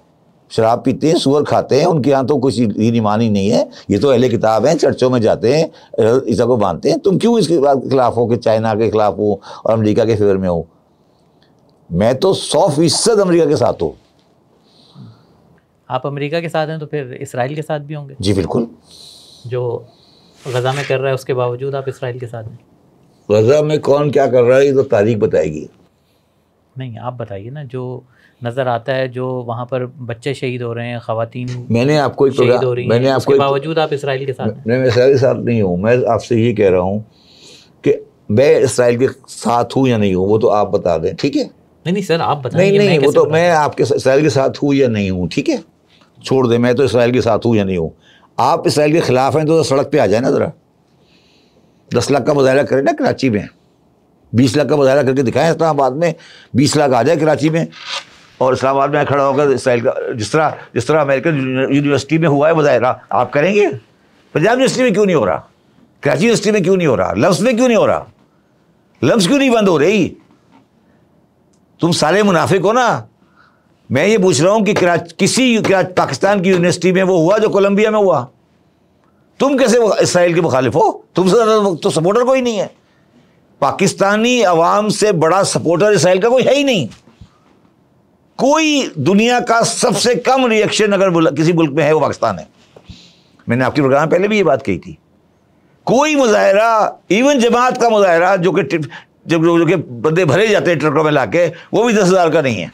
शराब पीते हैं, सुअर खाते हैं, उनके यहाँ तो कुछ दीन ईमान ही नहीं है। ये तो अहले किताब हैं, चर्चों में जाते हैं, ईसा को मानते हैं। तुम क्यों इसके खिलाफ हो कि चाइना के खिलाफ हो और अमेरिका के फेवर में हो? मैं तो 100% अमेरिका के साथ हूँ। आप अमेरिका के साथ हैं तो फिर इसराइल के साथ भी होंगे? जी बिल्कुल। जो गजा में कर रहा है उसके बावजूद आप इसराइल के साथ हैं? गजा में कौन क्या कर रहा है ये तो तारीख बताएगी। नहीं, आप बताइए ना, जो नज़र आता है, जो वहाँ पर बच्चे शहीद हो रहे हैं, ख़वातीन मैंने आपको शहीद हो रही हैं, उसके बावजूद आप इसराइल के साथ हैं? मैं इसराइल के साथ नहीं हूँ। मैं आपसे ये कह रहा हूँ कि मैं इसराइल के साथ हूँ या नहीं हूँ, वो तो आप बता दें, ठीक है? नहीं सर, आप बताइए। नहीं, वो तो मैं आपके इसराइल के साथ हूँ या नहीं हूँ, ठीक है, छोड़ दे। मैं तो इसराइल के साथ हूँ या नहीं हूँ। आप इसराइल के खिलाफ हैं तो सड़क पे आ जाए ना ज़रा। 10 लाख का मुजाहरा करें ना कराची में, 20 लाख का मुजाहरा करके दिखाएं इस्लामाबाद में, 20 लाख आ जाए कराची में, और इस्लामाबाद में खड़ा होकर इसराइल का, जिस तरह अमेरिकन यूनिवर्सिटी में हुआ है मुजाहरा, आप करेंगे? पंजाब यूनिवर्सिटी में क्यों नहीं हो रहा? कराची यूनिवर्सिटी में क्यों नहीं हो रहा? लफ्ज़ में क्यों नहीं हो रहा? लफ्ज़ क्यों नहीं बंद हो रही? तुम सारे मुनाफिक हो ना। मैं ये पूछ रहा हूँ कि किसी पाकिस्तान की यूनिवर्सिटी में वो हुआ जो कोलंबिया में हुआ? तुम कैसे इसराइल के मुखालिफ हो? तुम तो सपोर्टर कोई नहीं है। पाकिस्तानी अवाम से बड़ा सपोर्टर इसराइल का कोई है ही नहीं। कोई दुनिया का सबसे कम रिएक्शन अगर किसी मुल्क में है वो पाकिस्तान है। मैंने आपके प्रोग्राम में पहले भी ये बात कही थी। कोई मुजाहरा, इवन जमात का मुजाहरा जो कि बंदे भरे जाते हैं ट्रकों में लाके, वो भी 10,000 का नहीं है।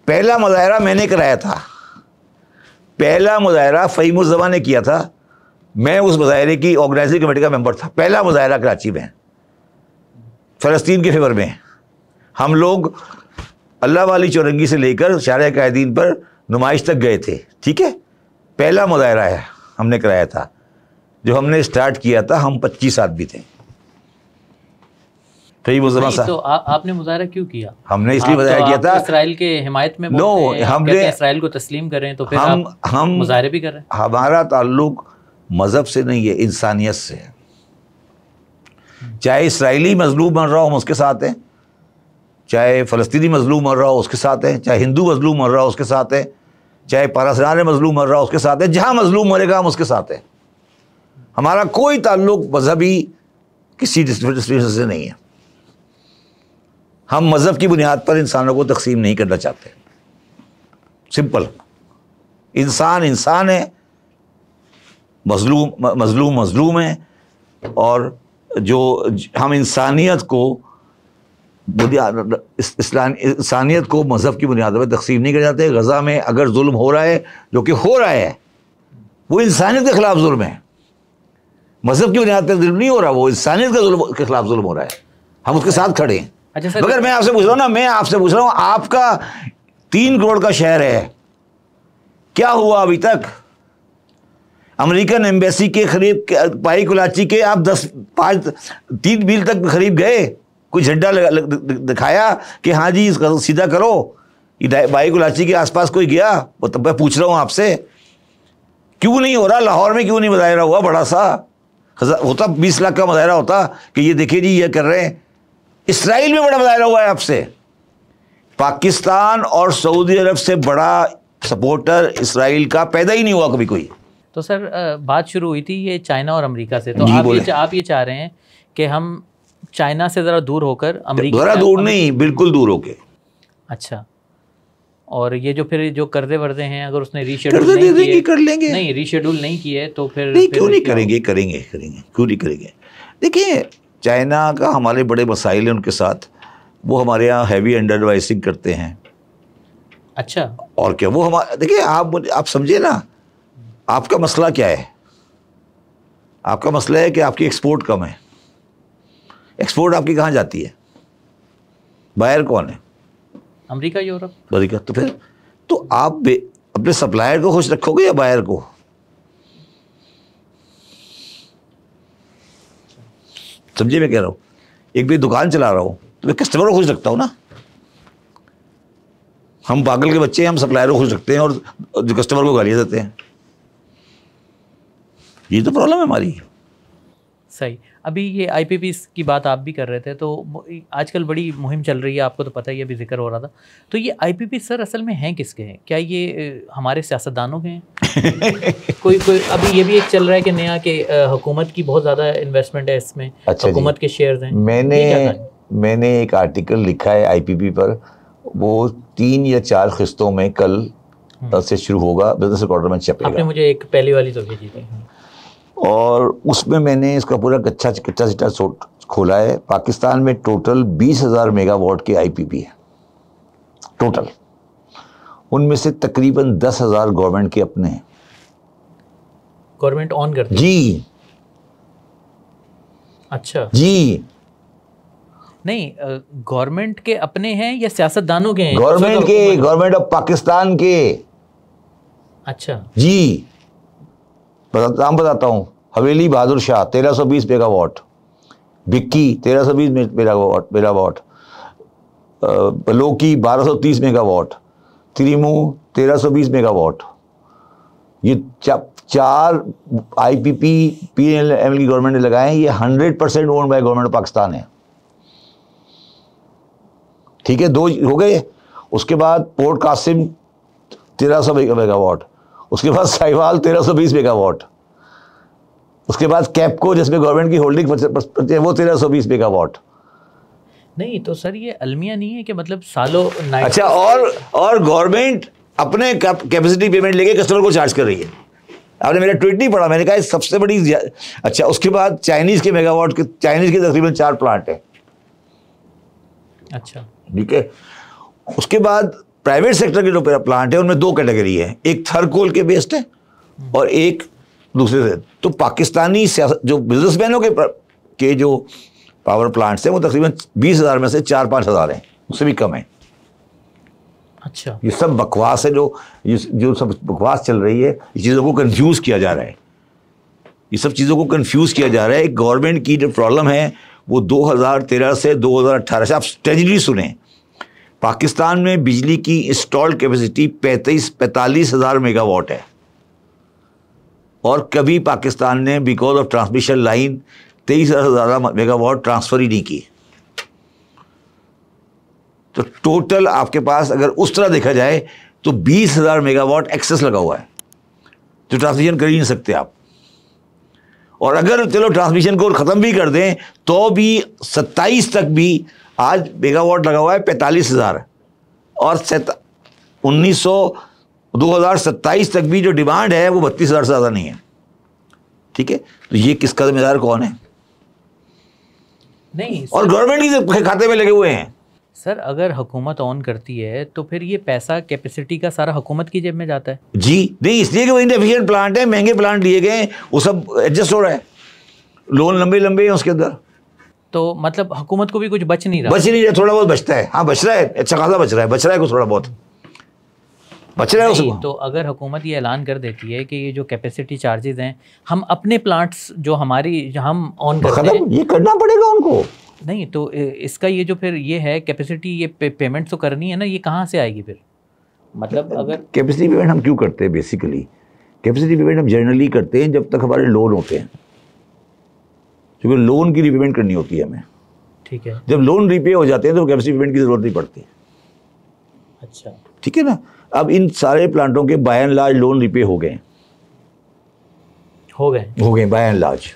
पहला मुजाहरा मैंने कराया था, पहला मुजाहरा फ़हीमुज़्ज़मा ने किया था। मैं उस मुजाहरे की ऑर्गेनाइजिंग कमेटी का मेंबर था। पहला मुजाहरा कराची में फ़लस्तीन के फेवर में। हम लोग अल्लाह वाली चौरंगी से लेकर शारे कायदीन पर नुमाइश तक गए थे, ठीक है। पहला मुजाहरा है हमने कराया था, जो हमने स्टार्ट किया था। हम 25 आदमी थे। तो आपने मुजाहरा क्यों किया? हमने इसलिए मुजाहरा किया था इसराइल के हिमायत में। हमने इसराइल को तस्लीम करें तो फिर हम मुजाहरे भी कर रहे हैं। हमारा ताल्लुक मजहब से नहीं है, इंसानियत से है। चाहे इसराइली मजलूम मर रहा हो हम उसके साथ हैं, चाहे फ़लस्तीनी मजलूम मर रहा हो उसके साथ हैं, चाहे हिंदू मजलूम मर रहा हो उसके साथ है, चाहे पाकिस्तानी मजलूम मर रहा हो उसके साथ है। जहाँ मजलूम मरेगा हम उसके साथ हैं। हमारा कोई ताल्लुक मजहबी किसी डिस्ट्रिब्यूशन से नहीं है। हम मज़हब की बुनियाद पर इंसानों को तकसीम नहीं करना चाहते। सिंपल। इंसान है, मजलूम है, और जो हम इंसानियत को मज़हब की बुनियाद पर तकसीम नहीं कर जाते। गज़ा में अगर जुल्म हो रहा है, जो कि हो रहा है, वो इंसानियत के खिलाफ जुल्म है। मज़हब की बुनियाद पर जुल्म नहीं हो रहा, वो इंसानियत के खिलाफ जुल्म हो रहा है। हम उसके साथ खड़े हैं। अच्छा सर, मगर मैं आपसे पूछ रहा हूँ आपका 3 करोड़ का शहर है, क्या हुआ अभी तक? अमेरिकन एम्बेसी के करीब पाई कुलाची के आप 3 मील तक करीब गए? कोई झंडा दिखाया कि हाँ जी इसको सीधा करो? ये बाई कुलाची के आसपास कोई गया? वो तब मैं पूछ रहा हूँ आपसे, क्यों नहीं हो रहा? लाहौर में क्यों नहीं मुजाहरा हुआ बड़ा सा? होता 20 लाख का मुजाहरा होता कि ये देखिए जी ये कर रहे हैं। इसराइल में बड़ा मुजाहरा हुआ है आपसे। पाकिस्तान और सऊदी अरब से बड़ा सपोर्टर इसराइल का पैदा ही नहीं हुआ कभी कोई। तो सर बात शुरू हुई थी ये चाइना और अमेरिका से, तो आप ये चाह रहे हैं कि हम चाइना से ज़रा दूर होकर अमेरिका, ज़रा दूर नहीं, बिल्कुल दूर होके। अच्छा, और ये जो फिर जो कर्जे वर्जे हैं, अगर उसने रीशेड्यूल नहीं किए, कर लेंगे। नहीं रीशेड्यूल नहीं किए तो फिर क्यों नहीं करेंगे? करेंगे, क्यों नहीं करेंगे? देखिए, चाइना का हमारे बड़े मसाइल हैं उनके साथ। वो हमारे यहाँ हैवी अंडर एडवाइसिंग करते हैं। अच्छा, और क्या? वो हमारे, देखिए आप समझे ना, आपका मसला क्या है? आपका मसला है कि आपकी एक्सपोर्ट कम है। एक्सपोर्ट आपकी कहाँ जाती है? बायर कौन है? America, Europe. अमेरिका। तो फिर तो आप अपने सप्लायर को खुश रखोगे या बायर को? समझिए मैं कह रहा हूँ, एक भी दुकान चला रहा हूँ तो मैं कस्टमर को खुश रखता हूँ ना। हम पागल के बच्चे हैं, हम सप्लायर को खुश रखते हैं और जो कस्टमर को गालियाँ देते हैं। ये तो प्रॉब्लम है हमारी। सही। अभी ये IPPs की बात आप भी कर रहे थे, तो आजकल बड़ी मुहिम चल रही है, आपको तो पता ही है, अभी जिक्र हो रहा था। तो ये IPP सर असल में हैं किसके हैं? क्या ये हमारे सियासतदानों के हैं? कोई अभी ये भी एक चल रहा है कि नया कि हुकूमत की बहुत ज़्यादा इन्वेस्टमेंट है इसमें, अच्छा हुकूमत के शेयर्स हैं। मैंने एक आर्टिकल लिखा है IPP पर, वो 3 या 4 किस्तों में कल से शुरू होगा, बिजनेस रिकॉर्डर में छपेगा। आपने मुझे एक पहली वाली तो भेजी थी, और उसमें मैंने इसका पूरा कच्चा चिट्ठा खोला है। पाकिस्तान में टोटल 20,000 मेगावाट के IPP है टोटल, उनमें से तकरीबन 10,000 गवर्नमेंट के अपने हैं। गवर्नमेंट ऑन करती है? जी। अच्छा जी। नहीं, गवर्नमेंट के अपने हैं या सियासतदानों के हैं? गवर्नमेंट के, गवर्नमेंट ऑफ पाकिस्तान के। अच्छा जी, नाम बताता हूँ। Haveli Bahadur Shah 1320 megawatt, Bhikki 1320 megawatt, Balloki 1230 megawatt, Trimmu 1320 megawatt. ये 4 IPP PNL की गवर्नमेंट ने लगाए हैं। ये 100% own by government of Pakistan है। ठीक है, 2 हो गए। उसके बाद पोर्ट कासिम 1300 मेगावाट, उसके बाद साहिवाल 1320 मेगावाट, उसके बाद कैपको जिसमें गवर्नमेंट की होल्डिंग है वो 1320 मेगावाट। नहीं तो सर ये अलमिया नहीं है कि मतलब सालों। अच्छा, और गवर्नमेंट अपने कैपेसिटी पेमेंट लेके कस्टमर को चार्ज कर रही है। आपने मेरा ट्वीट नहीं पढ़ा, मैंने कहा सबसे बड़ी। अच्छा, उसके बाद चाइनीज के मेगावाट के, चाइनीज के तकरीबन 4 प्लांट है। अच्छा, ठीक है। उसके बाद प्राइवेट सेक्टर के जो प्लांट है उनमें 2 कैटेगरी है, एक थर्कोल के बेस्ड है और एक दूसरे से। तो पाकिस्तानी जो बिजनेसमैनों के जो पावर प्लांट्स हैं वो तकरीबन 20,000 में से 4-5 हज़ार हैं, उससे भी कम है। अच्छा, ये सब बकवास है, जो सब बकवास चल रही है। ये चीज़ों को कंफ्यूज किया जा रहा है, ये सब चीज़ों को कंफ्यूज किया जा रहा है। गवर्नमेंट की जो प्रॉब्लम है वो 2013 से 2018 से, आप ट्रेजेडी सुने, पाकिस्तान में बिजली की इंस्टॉल्ड कैपेसिटी 45,000 मेगावाट है, और कभी पाकिस्तान ने because of transmission line 23,000 megawatt transfer ही नहीं की। तो टोटल आपके पास अगर उस तरह देखा जाए तो 20,000 मेगावाट एक्सेस लगा हुआ है जो ट्रांसमिशन कर ही नहीं सकते आप। और अगर चलो ट्रांसमिशन को ख़त्म भी कर दें तो भी 27 तक भी आज मेगावाट लगा हुआ है 45,000, और 2027 तक भी जो डिमांड है वो 32,000 से ज़्यादा नहीं है। ठीक है, तो ये किसका जिम्मेदार कौन है? नहीं और गवर्नमेंट के खाते में लगे हुए हैं। सर अगर हुकूमत ऑन करती है तो फिर ये पैसा कैपेसिटी का सारा हुकूमत की जेब में जाता है? जी नहीं, इसलिए कि वो इनएफिशिएंट प्लांट है, महंगे प्लांट लिए गए, वो सब एडजस्ट हो रहा है, लोन लंबे लंबे हैं उसके अंदर। तो मतलब हुकूमत को भी कुछ बच नहीं रहा? बच नहीं रहा, थोड़ा बहुत बचता है। हाँ बच रहा है, अच्छा खासा बच रहा है कुछ, थोड़ा बहुत बच रहा है उसको। तो अगर हुकूमत ये ऐलान कर देती है कि ये जो कैपेसिटी चार्जेस हैं हम अपने प्लांट्स जो हमारी हम ऑन करते हैं, ये करना पड़ेगा उनको। नहीं तो इसका ये जो फिर ये है कैपेसिटी, ये पेमेंट तो करनी है ना, ये कहाँ से आएगी फिर? मतलब अगर कैपेसिटी पेमेंट हम क्यों करते हैं? बेसिकली कैपेसिटी पेमेंट हम जनरली करते हैं जब तक हमारे लोन होते हैं, क्योंकि लोन की रिपेमेंट करनी होती है हमें। ठीक है, जब लोन रिपे हो जाते हैं तो कैपेसिटी पेमेंट की जरूरत नहीं पड़ती। अच्छा, ठीक है ना। अब इन सारे प्लांटों के by and large loan repay हो गए बाय एंड लार्ज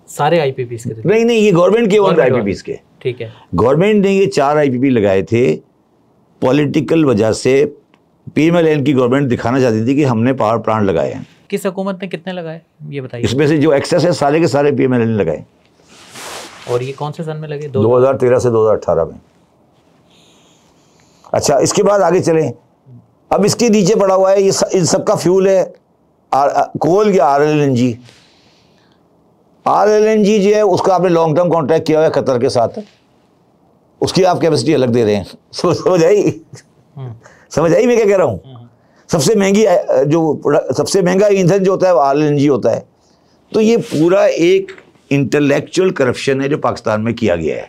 सारे IPPs के? नहीं, ये गवर्नमेंट के ओन IPPs के। ठीक है, गवर्नमेंट ने ये 4 IPP लगाए थे पॉलिटिकल वजह से। PMLN की गवर्नमेंट दिखाना चाहती थी कि हमने पावर प्लांट लगाए हैं। किस हुकूमत ने कितने लगाए ये बताइए? इसमें से जो एक्सेस है सारे के सारे PMLN ने लगाए। और ये कौन से सन में लगे? 2013 से 2018 में। अच्छा, इसके बाद आगे चलें। अब इसके नीचे पड़ा हुआ है, ये इन सबका फ्यूल है कोल या RLNG। RLNG जो है उसका आपने लॉन्ग टर्म कॉन्ट्रैक्ट किया हुआ है कतर के साथ, उसकी आप कैपेसिटी अलग दे रहे हैं। समझ आई मैं क्या कह रहा हूँ? सबसे महंगा ईंधन जो होता है वो RLNG होता है। तो ये पूरा एक इंटेलेक्चुअल करप्शन है जो पाकिस्तान में किया गया है।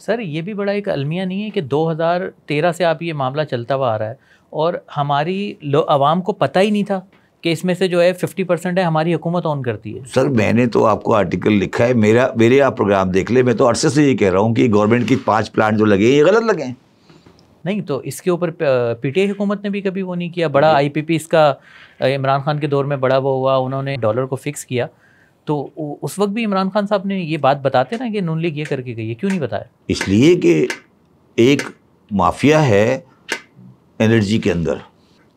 सर ये भी बड़ा एक अलमिया नहीं है कि 2013 से आप ये मामला चलता हुआ आ रहा है और हमारी आवाम को पता ही नहीं था कि इसमें से जो है 50% है हमारी हुकूमत ऑन करती है। सर मैंने तो आपको आर्टिकल लिखा है, मेरे आप प्रोग्राम देख ले, मैं तो अरसे से ये कह रहा हूँ कि गवर्नमेंट की 5 प्लांट जो लगे ये गलत लगे। नहीं तो इसके ऊपर पीटीआई हुकूमत ने भी कभी वो नहीं किया। बड़ा आईपीपी इसका इमरान खान के दौर में बड़ा वो हुआ, उन्होंने डॉलर को फिक्स किया, तो उस वक्त भी इमरान खान साहब ने ये बात बताते ना कि नून लीग ये करके गई है, क्यों नहीं बताया? इसलिए कि एक माफिया है एनर्जी के अंदर,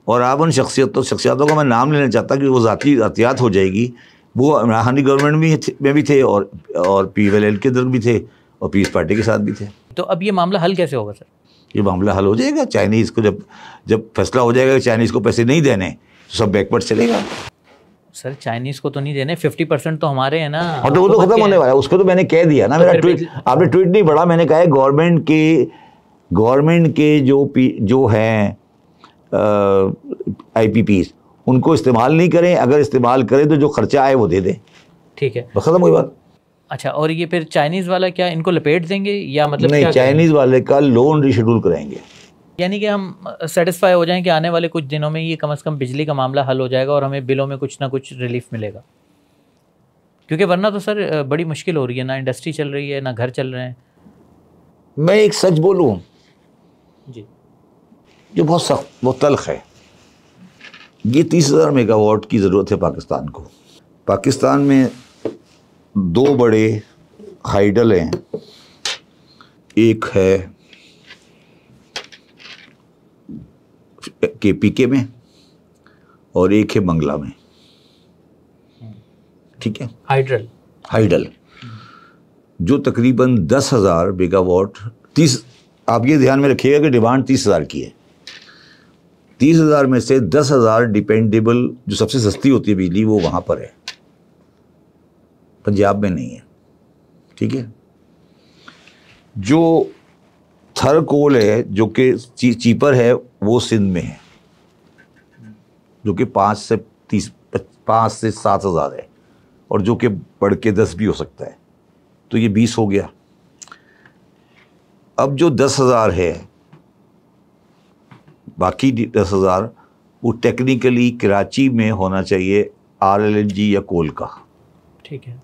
और आप उन शख्सियतों का मैं नाम लेना चाहता कि वो ज़ाती एहतियात हो जाएगी। वो इमरान खान की गवर्नमेंट में भी थे और PVL के अंदर भी थे और पीस पार्टी के साथ भी थे। तो अब ये मामला हल कैसे होगा सर? ये मामला हल हो जाएगा, चाइनीज़ को जब फैसला हो जाएगा कि चाइनीज़ को पैसे नहीं देने तो सब बैकवर्ड चलेगा। सर चाइनीज़ को तो नहीं देने, 50% तो हमारे हैं ना। और तो वो तो खत्म होने वाला है, उसको तो मैंने कह दिया ना। मेरा ट्वीट आपने ट्वीट नहीं पढ़ा, मैंने कहा है गवर्नमेंट के जो हैं IPPs उनको इस्तेमाल नहीं करें, अगर इस्तेमाल करें तो जो खर्चा आए वो दे दें। ठीक है, बस खत्म हुई बात। अच्छा, और ये फिर चाइनीज़ वाला क्या इनको लपेट देंगे या मतलब नहीं, चाइनीज़ वाले का लोन रीशेड्यूल कराएंगे, यानी कि हम सेटिस्फाई हो जाएं कि आने वाले कुछ दिनों में ये कम से कम बिजली का मामला हल हो जाएगा और हमें बिलों में कुछ ना कुछ रिलीफ मिलेगा? क्योंकि वरना तो सर बड़ी मुश्किल हो रही है, ना इंडस्ट्री चल रही है ना घर चल रहे हैं। मैं एक सच बोलूं जी, जो बहुत सख्त, बहुत तल्ख है। ये 30,000 मेगावाट की ज़रूरत है पाकिस्तान को। पाकिस्तान में 2 बड़े हाइडल हैं, एक है KPK में और एक है मंगला में। ठीक है, हाइडल जो तकरीबन 10,000 मेगावाट, 30, आप ये ध्यान में रखिएगा कि डिमांड 30,000 की है। 30,000 में से 10,000 डिपेंडेबल, जो सबसे सस्ती होती है बिजली, वो वहाँ पर है, पंजाब में नहीं है। ठीक है, जो थर कोल है जो कि चीपर है वो सिंध में है, जो कि 5 से 7,000 है, और जो कि बढ़ के 10 भी हो सकता है, तो ये 20 हो गया। अब जो 10,000 है, बाकी 10,000 वो टेक्निकली कराची में होना चाहिए RLNG या कोल का। ठीक है,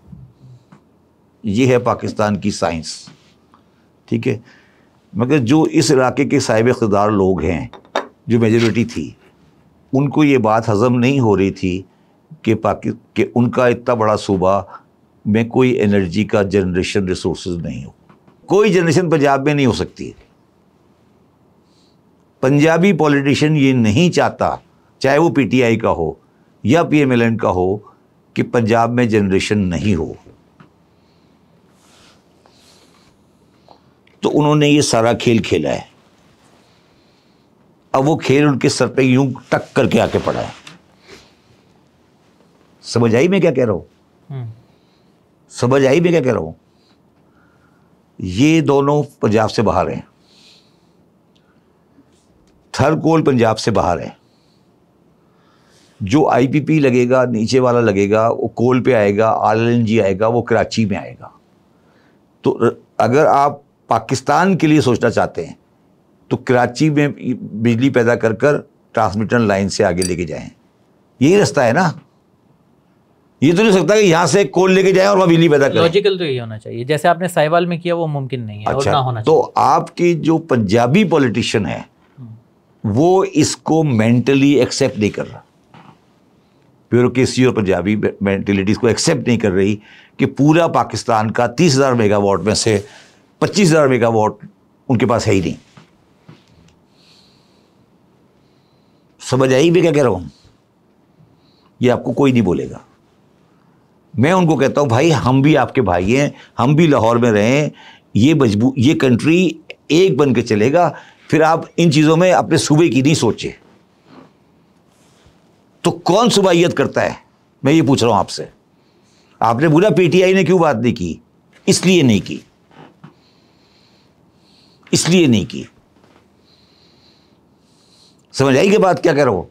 ये है पाकिस्तान की साइंस। ठीक है, मगर जो इस इलाके के साहिब इक़्तिदार लोग हैं, जो मेजॉरिटी थी, उनको ये बात हज़म नहीं हो रही थी कि उनका इतना बड़ा सूबा में कोई एनर्जी का जनरेशन रिसोर्सेज नहीं हो। कोई जनरेशन पंजाब में नहीं हो सकती। पंजाबी पॉलिटिशियन ये नहीं चाहता, चाहे वो PTI का हो या PMLN का हो, कि पंजाब में जनरेशन नहीं हो। तो उन्होंने ये सारा खेल खेला है। अब वो खेल उनके सर पे यूं टक करके आके पड़ा है। समझ आई मैं क्या कह रहा हूं? समझ आई मैं क्या कह रहा हूं? ये दोनों पंजाब से बाहर हैं। थर कोल पंजाब से बाहर है। जो IPP लगेगा, नीचे वाला लगेगा, वो कोल पे आएगा, RLNG आएगा, वो कराची में आएगा। तो अगर आप पाकिस्तान के लिए सोचना चाहते हैं तो कराची में बिजली पैदा कर कर ट्रांसमिशन लाइन से आगे लेके जाएं। यही रास्ता है ना। ये तो नहीं सकता कि यहाँ से कोल लेके जाएं और वहाँ बिजली पैदा करें। लॉजिकल तो यही होना चाहिए, जैसे आपने साहिवाल में किया, वो मुमकिन नहीं है। अच्छा, और ना होना तो चाहिए। आपकी जो पंजाबी पॉलिटिशियन है वो इसको मेंटली एक्सेप्ट नहीं कर रहा। ब्यूरोक्रेसी और पंजाबी मेंटलिटीज को एक्सेप्ट नहीं कर रही कि पूरा पाकिस्तान का 30,000 मेगावाट में से 25,000 मेगावाट उनके पास है ही नहीं। समझ आई भी क्या कह रहा हूं? ये आपको कोई नहीं बोलेगा। मैं उनको कहता हूं, भाई हम भी आपके भाई हैं, हम भी लाहौर में रहें, ये कंट्री एक बन के चलेगा। फिर आप इन चीज़ों में अपने सूबे की नहीं सोचे तो कौन सूबाइयत करता है? मैं ये पूछ रहा हूं आपसे। आपने बोला PTI ने क्यों बात नहीं की? इसलिए नहीं की, इसलिए नहीं की। समझ आई कि बात क्या कह रहा हूं?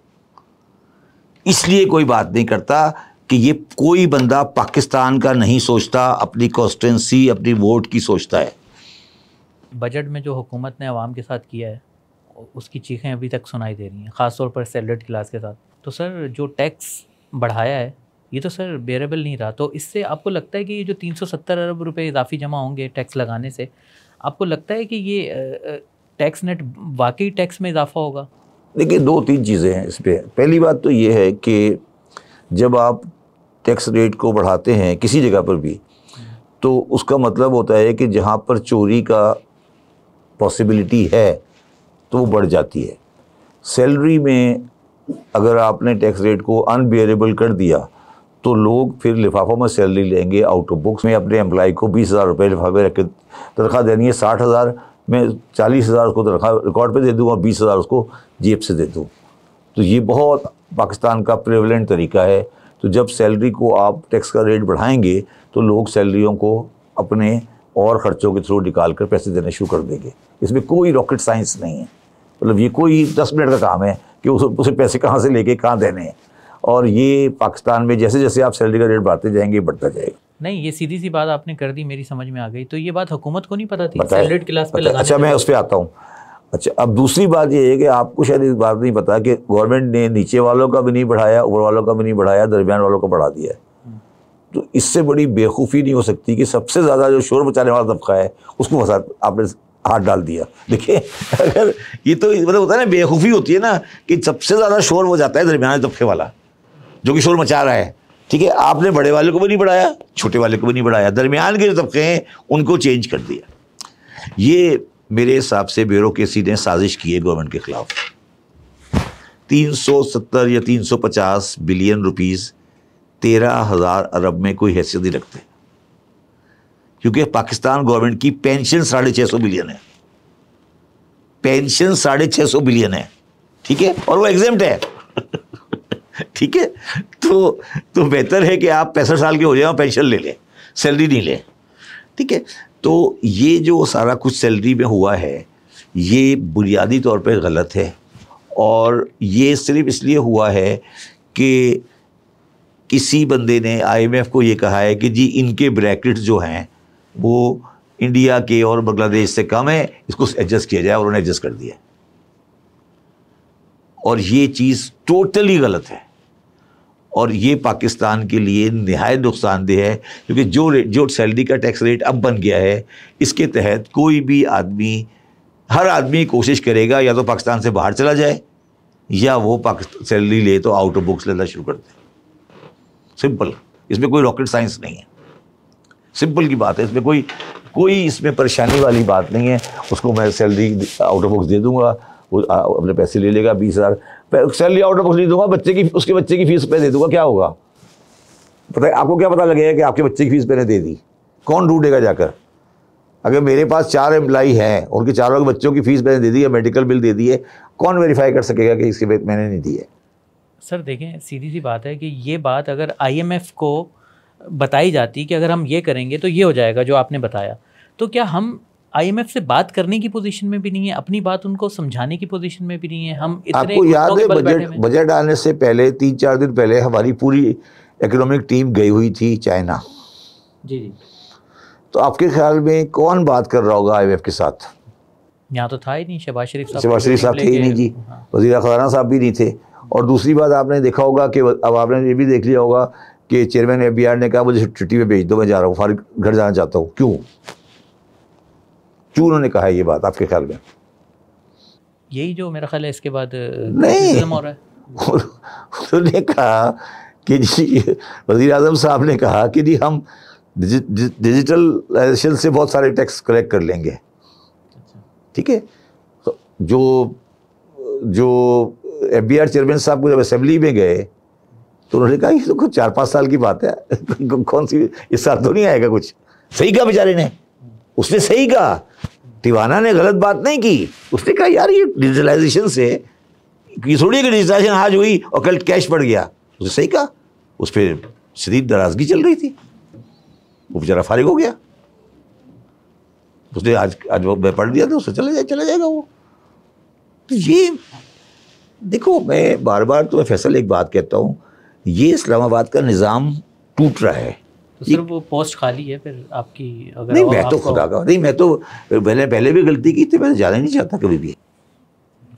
इसलिए कोई बात नहीं करता कि ये कोई बंदा पाकिस्तान का नहीं सोचता, अपनी कॉन्स्टिट्यूंसी, अपनी वोट की सोचता है। बजट में जो हुकूमत ने आवाम के साथ किया है उसकी चीखें अभी तक सुनाई दे रही हैं, ख़ासतौर पर सैलरीड क्लास के साथ। तो सर जो टैक्स बढ़ाया है ये तो सर बेरेबल नहीं रहा, तो इससे आपको लगता है कि ये जो 370 अरब रुपए इजाफी जमा होंगे टैक्स लगाने से, आपको लगता है कि ये टैक्स नेट वाकई टैक्स में इजाफा होगा? देखिए 2-3 चीज़ें हैं इस पर। पहली बात तो ये है कि जब आप टैक्स रेट को बढ़ाते हैं किसी जगह पर भी, तो उसका मतलब होता है कि जहाँ पर चोरी का पॉसिबिलिटी है तो वो बढ़ जाती है। सैलरी में अगर आपने टैक्स रेट को अनबियरेबल कर दिया तो लोग फिर लिफाफों में सैलरी लेंगे आउट ऑफ बुक्स में। अपने एम्प्लॉय को 20,000 रुपये लिफाफे रख के तनख्वाह देनी है, 60,000 में 40,000 उसको तनख्वाह रिकॉर्ड पे दे दूँ और 20,000 उसको जेब से दे दूँ। तो ये बहुत पाकिस्तान का प्रेवलेंट तरीका है। तो जब सैलरी को आप टैक्स का रेट बढ़ाएंगे तो लोग सैलरियों को अपने और ख़र्चों के थ्रू निकाल कर पैसे देने शुरू कर देंगे। इसमें कोई रॉकेट साइंस नहीं है, मतलब ये कोई 10 मिनट का काम है कि उसे पैसे कहाँ से लेके कहाँ देने हैं। और ये पाकिस्तान में जैसे जैसे आप सैलरी का रेट बढ़ाते जाएंगे बढ़ता जाएगा। नहीं, ये सीधी सी बात आपने कर दी, मेरी समझ में आ गई। तो ये बात हुकूमत को नहीं पता थी सैलरीड क्लास पे लगाने? अच्छा, मैं उस पर आता हूँ। अच्छा, अब दूसरी बात ये है कि आपको शायद इस बात नहीं पता कि गवर्नमेंट ने नीचे वालों का भी नहीं बढ़ाया, ऊपर वालों का भी नहीं बढ़ाया, दरमियान वालों को बढ़ा दिया है। तो इससे बड़ी बेवकूफ़ी नहीं हो सकती कि सबसे ज़्यादा जो शोर मचाने वाला तबका है उसको आपने हाथ डाल दिया। देखिए, अगर ये तो मतलब होता है ना, बेवकूफ़ी होती है ना कि सबसे ज़्यादा शोर हो जाता है दरमियाने तबके वाला जो कि शोर मचा रहा है। ठीक है, आपने बड़े वाले को भी नहीं बढ़ाया, छोटे वाले को भी नहीं बढ़ाया, दरमियान के जो तबके हैं उनको चेंज कर दिया। ये मेरे हिसाब से ब्यूरोक्रेसी ने साजिश की है गवर्नमेंट के खिलाफ। 370 या 350 बिलियन रुपीस 13,000 अरब में कोई हैसियत नहीं रखते, क्योंकि पाकिस्तान गवर्नमेंट की पेंशन 650 बिलियन है। पेंशन 650 बिलियन है, ठीक है, और वो एग्जेम्प्ट है। ठीक है, तो बेहतर है कि आप 65 साल के हो जाए और पेंशन ले लें, सैलरी नहीं लें। ठीक है, तो ये जो सारा कुछ सैलरी में हुआ है ये बुनियादी तौर पे गलत है, और ये सिर्फ इसलिए हुआ है कि किसी बंदे ने IMF को ये कहा है कि जी इनके ब्रैकेट जो हैं वो इंडिया के और बांग्लादेश से कम है, इसको एडजस्ट किया जाए, और उन्होंने एडजस्ट कर दिया। और ये चीज़ टोटली गलत है, और ये पाकिस्तान के लिए निहायत नुकसानदेह है, क्योंकि जो सैलरी का टैक्स रेट अब बन गया है इसके तहत कोई भी आदमी, हर आदमी कोशिश करेगा या तो पाकिस्तान से बाहर चला जाए या वो पाकिस्तान सैलरी ले तो आउट ऑफ बुक्स लेना शुरू कर दे। सिंपल, इसमें कोई रॉकेट साइंस नहीं है, सिंपल की बात है। इसमें कोई इसमें परेशानी वाली बात नहीं है। उसको मैं सैलरी आउट ऑफ बुक्स दे दूंगा, वो अपने पैसे ले लेगा, 20,000 सैलरी आउट ऑफ बुक्स नहीं दूंगा, उसके बच्चे की फीस पे दे दूंगा, क्या होगा पता है आपको? क्या पता लगेगा कि आपके बच्चे की फीस मैंने दे दी? कौन ढूंढेगा जाकर? अगर मेरे पास 4 एम्प्लॉई हैं, उनके चारों के बच्चों की फीस मैंने दे दी है, मेडिकल बिल दे दी है, कौन वेरीफाई कर सकेगा कि इसके मैंने नहीं दी है? सर देखें, सीधी सी बात है कि ये बात अगर IMF को बताई जाती कि अगर हम ये करेंगे तो ये हो जाएगा जो आपने बताया, तो क्या हम IMF से बात करने की पोजीशन में भी नहीं है, अपनी बात उनको समझाने की पोजीशन में भी नहीं है? हम इतने आपको याद है बजट आने से पहले 3-4 दिन पहले हमारी पूरी इकोनॉमिक टीम गई हुई थी चाइना। जी जी। तो आपके ख्याल में कौन बात कर रहा होगा IMF के साथ? यहाँ तो था ही नहीं, शहबाज शरीफ साहब थे ही नहीं जी, वज़ीर ख़ज़ाना साहब भी नहीं थे। और दूसरी बात आपने देखा होगा कि अब आपने ये भी देख लिया होगा कि चेयरमैन FBI ने कहा मुझे छुट्टी पे भेज दो, मैं जा रहा हूँ, फारिग घर जाना चाहता हूँ। क्यों उन्होंने कहा ये बात आपके ख्याल में? यही जो मेरा ख्याल है इसके बाद नहीं हो रहा है। उन्होंने कहा कि जी, वज़ीर आज़म साहब ने कहा कि जी हम डिजिटलाइजेशन से बहुत सारे टैक्स कलेक्ट कर लेंगे। ठीक है, तो जो FBI चेयरमैन साहब को जब असेंबली में गए तो उन्होंने कहा ये तो कुछ 4-5 साल की बात है, कौन सी इस साल तो नहीं आएगा कुछ। सही कहा बेचारे ने, उसने सही कहा, टिवाना ने गलत बात नहीं की। उसने कहा यार ये डिजिटलाइजेशन से ये थोड़ी कि डिजिटलाइजेशन आज हुई और कल कैश बढ़ गया। उसने सही कहा, उस पर शदीद नाराज़गी चल रही थी, वो बेचारा फारिग हो गया। उसने आज वो पढ़ दिया तो उससे चला जाएगा वो। तो ये देखो, मैं बार बार तो फैसल एक बात कहता हूँ, ये इस्लामाबाद का निज़ाम टूट रहा है। तो सिर्फ वो पोस्ट खाली है फिर आपकी? अगर नहीं, मैं तो खुदा का नहीं, मैं तो पहले भी गलती की थी, मैं जाना नहीं चाहता कभी भी।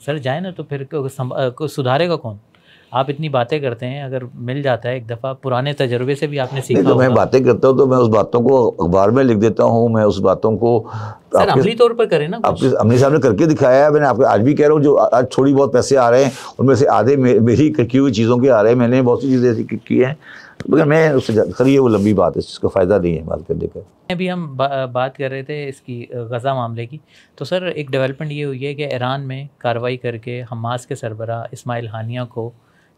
सर जाए ना तो फिर सुधारेगा कौन? आप इतनी बातें करते हैं, अगर मिल जाता है एक दफ़ा, पुराने तजर्बे से भी आपने सीखा तो मैं बातें करता हूँ तो मैं उस बातों को अखबार में लिख देता हूँ, मैं उस बातों को सर अमली तौर पर करें ना, आपके अमली साहब ने करके दिखाया है। मैंने आपको आज भी कह रहा हूँ, जो आज थोड़ी बहुत पैसे आ रहे हैं उनमें से आधे मेरी की हुई चीज़ों के आ रहे हैं। मैंने बहुत सी चीज़ें ऐसी की हैं, मगर मैं उससे खरी वो लंबी बात है, इसका फ़ायदा नहीं है बात करने का। अभी हम बात कर रहे थे इसकी गज़ा मामले की, तो सर एक डेवलपमेंट ये हुई है कि ईरान में कार्रवाई करके हमास के सरबराह इस्माइल हानिया को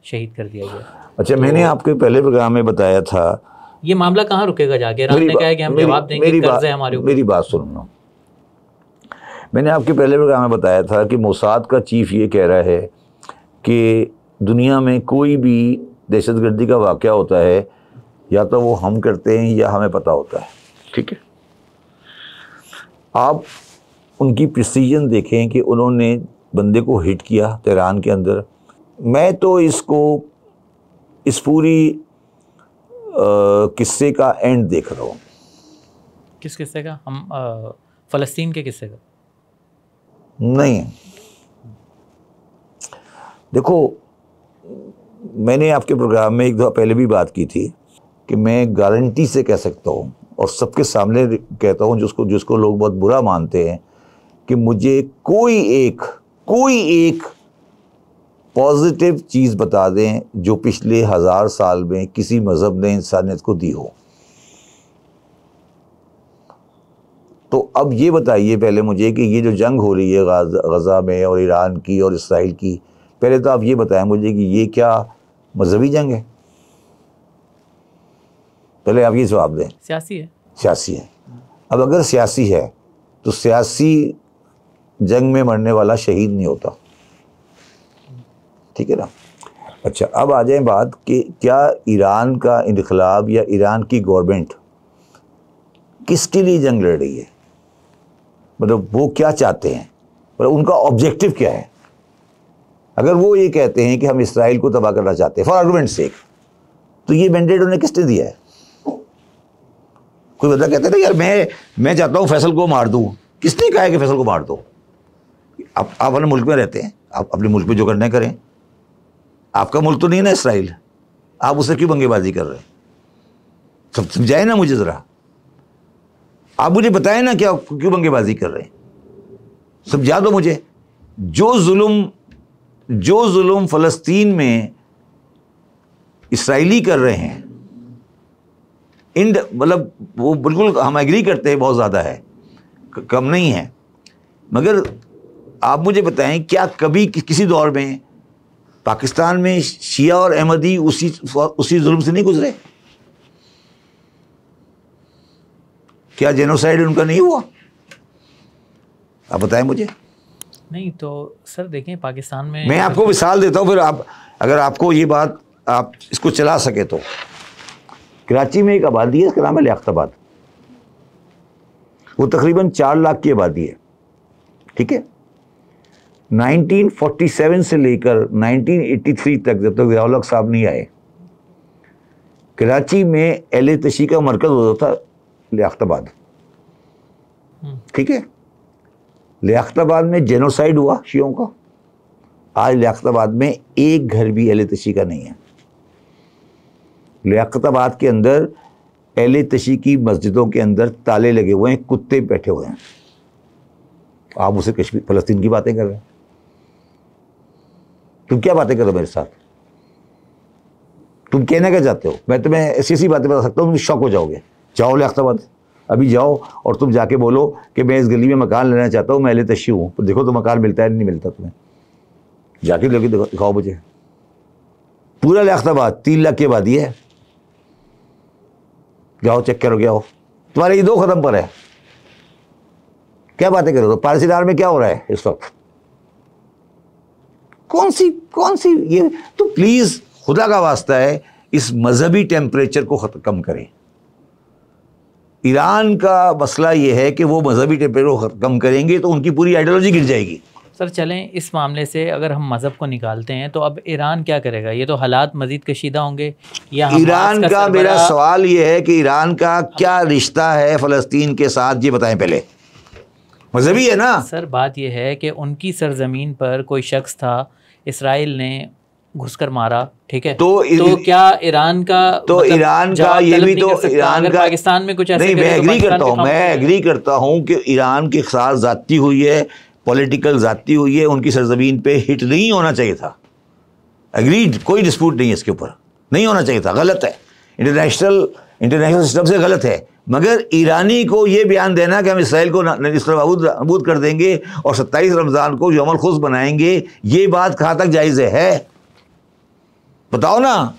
शहीद कर दिया गया। अच्छा, तो मैंने आपके पहले प्रोग्राम में बताया था, ये मामला कहाँ रुकेगा जाके? ईरान ने कहा है कि हम जवाब देंगे, कर्ज है हमारे ऊपर। मेरी बात सुनना, मैंने आपके पहले प्रोग्राम में बताया था कि मोसाद का चीफ ये कह रहा है कि दुनिया में कोई भी दहशतगर्दी का वाक़या होता है या तो वो हम करते हैं या हमें पता होता है। ठीक है, आप उनकी प्रिसीजन देखें कि उन्होंने बंदे को हिट किया तेहरान के अंदर। मैं तो इसको इस पूरी किस्से का एंड देख रहा हूँ। किस किस्से का? हम फ़लस्तीन के किस्से का? नहीं, देखो, मैंने आपके प्रोग्राम में एक दफ़ा पहले भी बात की थी कि मैं गारंटी से कह सकता हूँ और सबके सामने कहता हूँ, जिसको लोग बहुत बुरा मानते हैं, कि मुझे कोई एक पॉजिटिव चीज़ बता दें जो पिछले 1000 साल में किसी मज़हब ने इंसानियत को दी हो। तो अब ये बताइए पहले मुझे कि ये जो जंग हो रही है गज़ा में और ईरान की और इसराइल की, पहले तो आप ये बताएं मुझे कि ये क्या मजहबी जंग है? पहले आप ये जवाब दें। सियासी है। सियासी है। अब अगर सियासी है तो सियासी जंग में मरने वाला शहीद नहीं होता, ठीक है ना? अच्छा, अब आ जाए बात कि क्या ईरान का इनकलाब या ईरान की गवर्नमेंट किसके लिए जंग लड़ रही है? मतलब वो क्या चाहते हैं, मतलब उनका ऑब्जेक्टिव क्या है? अगर वो ये कहते हैं कि हम इसराइल को तबाह करना चाहते हैं फॉर आर्गुमेंट सेक, तो ये मैंडेट उन्हें किसने दिया है? कोई बंदा कहता है ना यार मैं चाहता हूँ फैसल को मार दूँ, किसने कहा है कि फैसल को मार दो? आप अपने मुल्क में रहते हैं, आप अपने मुल्क में जो करना है करें। आपका मुल्क तो नहीं है ना इसराइल, आप उससे क्यों बंगेबाजी कर रहे हैं? सब समझाए ना मुझे ज़रा, आप मुझे बताएं ना क्या क्यों बंगेबाजी कर रहे हैं, समझा दो मुझे। जो जुल्म फ़लस्तीन में इसराइली कर रहे हैं, मतलब वो बिल्कुल हम एग्री करते हैं, बहुत ज़्यादा है, कम नहीं है, मगर आप मुझे बताएं क्या कभी किसी दौर में पाकिस्तान में शिया और अहमदी उसी जुल्म से नहीं गुजरे? क्या जेनोसाइड उनका नहीं हुआ? आप बताएं मुझे। नहीं तो सर देखें, पाकिस्तान में मैं आपको मिसाल देता हूँ, फिर आप अगर आपको ये बात आप इसको चला सके तो। कराची में एक आबादी है, इसका नाम है लियाकताबाद। वो तकरीबन 4 लाख की आबादी है, ठीक है। 1947 से लेकर 1983 तक, जब तक ज़ियाउल हक साहब नहीं आए, कराची में एहले तशी का मरकज़ होता था लियाकताबाद, ठीक है। लियाकताबाद में जेनोसाइड हुआ शियों का। आज लियाकताबाद में एक घर भी एहले तशी का नहीं है। लियाकताबाद के अंदर एहले तशी की मस्जिदों के अंदर ताले लगे हुए हैं, कुत्ते बैठे हुए हैं। आप उसे कश्मीर फ़लस्तीन की बातें कर रहे हैं। तुम क्या बातें कर रहे हो मेरे साथ? तुम कहना क्या चाहते हो? मैं तुम्हें ऐसी ऐसी बातें बता सकता हूँ, तुम शौक हो जाओगे। जाओ लियाकताबाद, अभी जाओ और तुम जाके बोलो कि मैं इस गली में मकान लेना चाहता हूँ, मैं एहले तशी हूँ, तो देखो तो मकान मिलता है नहीं मिलता तुम्हें। जाके लोग दिखाओ मुझे। पूरा लियाकताबाद 3 लाख की आबादी है, जाओ चेक करो, क्या हो तुम्हारे ये 2 कदम पर है। क्या बातें करो? तो पारसीदार में क्या हो रहा है इस वक्त? कौन सी ये? तो प्लीज खुदा का वास्ता है, इस मजहबी टेम्परेचर को कम करें। ईरान का मसला ये है कि वो मजहबी टेम्परेचर को कम करेंगे तो उनकी पूरी आइडियोलॉजी गिर जाएगी। सर चलें, इस मामले से अगर हम मज़हब को निकालते हैं तो अब ईरान क्या करेगा? ये तो हालात मज़ीद कशीदा होंगे या ईरान का मेरा सवाल ये है कि ईरान का क्या रिश्ता है फ़लस्तीन के साथ, ये बताएं पहले। मजहबी है ना सर? बात यह है कि उनकी सरजमीन पर कोई शख्स था, इसराइल ने घुसकर मारा, ठीक है, तो क्या ईरान का तो मतलब ईरान का ये भी तो ईरान का पाकिस्तान में कुछ ऐसे नहीं, मैं एग्री करता हूँ कि ईरान के साथ ज्यादती हुई है, पॉलिटिकल ज्यादती हुई है, उनकी सरजमीन पे हिट नहीं होना चाहिए था, एग्रीड, कोई डिस्प्यूट नहीं है इसके ऊपर, नहीं होना चाहिए था, गलत है, इंटरनेशनल सिस्टम से गलत है। मगर ईरानी को ये बयान देना कि हम इसराइल को नाबूद कर देंगे और 27 रमज़ान को यौमुल खुस बनाएंगे, ये बात कहाँ तक जायज़ है? बताओ ना,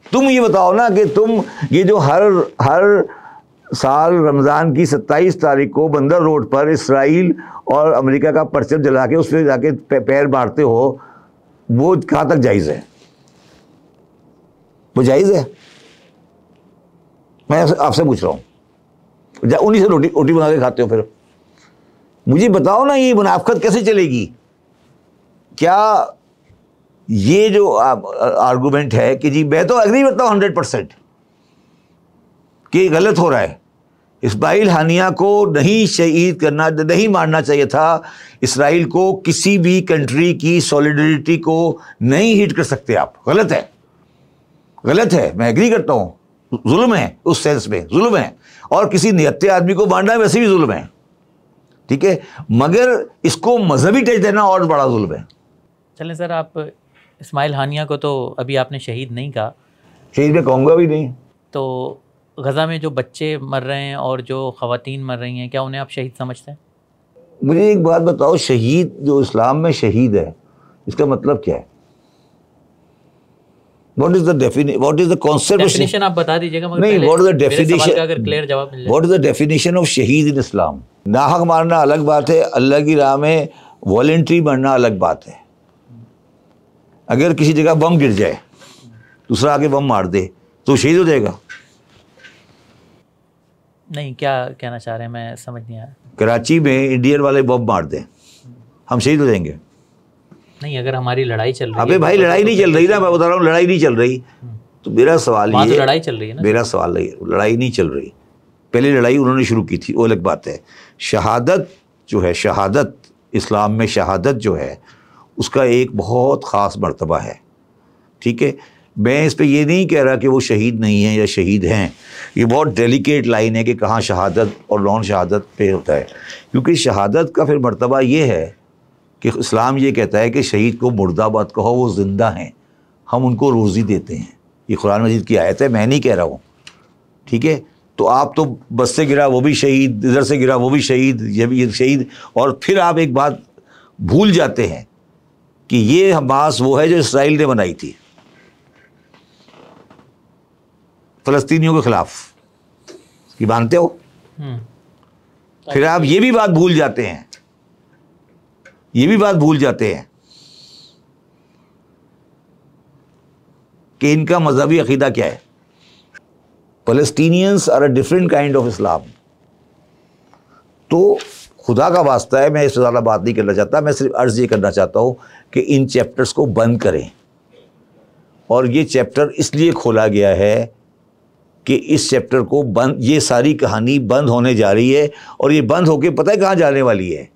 तुम ये बताओ ना कि तुम ये जो हर साल रमज़ान की 27 तारीख को बंदर रोड पर इसराइल और अमेरिका का परचम जला के उस पर जाके पैर मारते हो, वो कहाँ तक जायज़ है? वो जायज़ है? मैं आपसे पूछ रहा हूँ, उन्हीं से रोटी बना के खाते हो, फिर मुझे बताओ ना, ये मुनाफकत कैसे चलेगी? क्या ये जो आर्गुमेंट है कि जी मैं तो एग्री करता हूँ 100% कि गलत हो रहा है, इस्माइल हानिया को नहीं शहीद करना, नहीं मारना चाहिए था, इसराइल को किसी भी कंट्री की सॉलिडरिटी को नहीं हिट कर सकते आप, गलत है, गलत है, मैं एग्री करता हूँ, जुल्म है, उस सेंस में जुल्म है, और किसी निहत्ते आदमी को मारना वैसे भी जुल्म है, ठीक है, मगर इसको मजहबी टच देना और बड़ा जुल्म है। चलें सर, आप इस्माइल हानिया को तो अभी आपने शहीद नहीं कहा, शहीद में कहूँगा भी नहीं, तो गज़ा में जो बच्चे मर रहे हैं और जो ख़वातीन मर रही हैं, क्या उन्हें आप शहीद समझते हैं? मुझे एक बात बताओ, शहीद जो इस्लाम में शहीद है, इसका मतलब क्या है? What is the concept? Definition आप बता दीजिएगा। नहीं, what is the definition? अगर क्लियर जवाब मिल जाए। What is the definition of शहीद इन इस्लाम? नाहक मारना अलग बात है, अल्लाह की राह में वॉलेंट्री मरना अलग बात है। अगर किसी जगह बम गिर जाए, दूसरा आके बम मार दे, तो शहीद हो जाएगा? नहीं, क्या कहना चाह रहे हैं, मैं समझ नहीं आया। कराची में इंडियन वाले बम मार दें, हम शहीद हो जाएंगे? नहीं, अगर हमारी लड़ाई चल रही है। अबे भाई, लड़ाई नहीं चल रही ना, मैं बता रहा हूँ, लड़ाई नहीं चल रही, तो मेरा सवाल ये, लड़ाई चल रही है ना, मेरा सवाल ये, लड़ाई नहीं चल रही, पहले लड़ाई उन्होंने शुरू की थी, वो अलग बात है। शहादत जो है, शहादत इस्लाम में शहादत जो है, उसका एक बहुत ख़ास मर्तबा है, ठीक है। मैं इस पे ये नहीं कह रहा कि वो शहीद नहीं हैं या शहीद हैं, ये बहुत डेलिकेट लाइन है कि कहाँ शहादत और नॉन शहादत पे होता है, क्योंकि शहादत का फिर मर्तबा ये है कि इस्लाम ये कहता है कि शहीद को मुर्दाबाद कहो, वो ज़िंदा हैं, हम उनको रोज़ी देते हैं, ये कुरान मजीद की आयत है, मैं नहीं कह रहा हूँ, ठीक है। तो आप तो बस से गिरा वो भी शहीद, इधर से गिरा वो भी शहीद, ये भी शहीद, और फिर आप एक बात भूल जाते हैं कि ये हमास वो है जो इसराइल ने बनाई थी फ़लस्तीनियों के ख़िलाफ़, ये मानते हो? फिर आप ये भी बात भूल जाते हैं, ये भी बात भूल जाते हैं कि इनका मजहबी अकीदा क्या है। Palestinians are a different kind of Islam. तो खुदा का वास्ता है, मैं इससे ज़्यादा बात नहीं करना चाहता, मैं सिर्फ अर्ज़ ये करना चाहता हूँ कि इन चैप्टर्स को बंद करें, और ये चैप्टर इसलिए खोला गया है कि इस चैप्टर को बंद, ये सारी कहानी बंद होने जा रही है, और ये बंद होके पता है कहाँ जाने वाली है?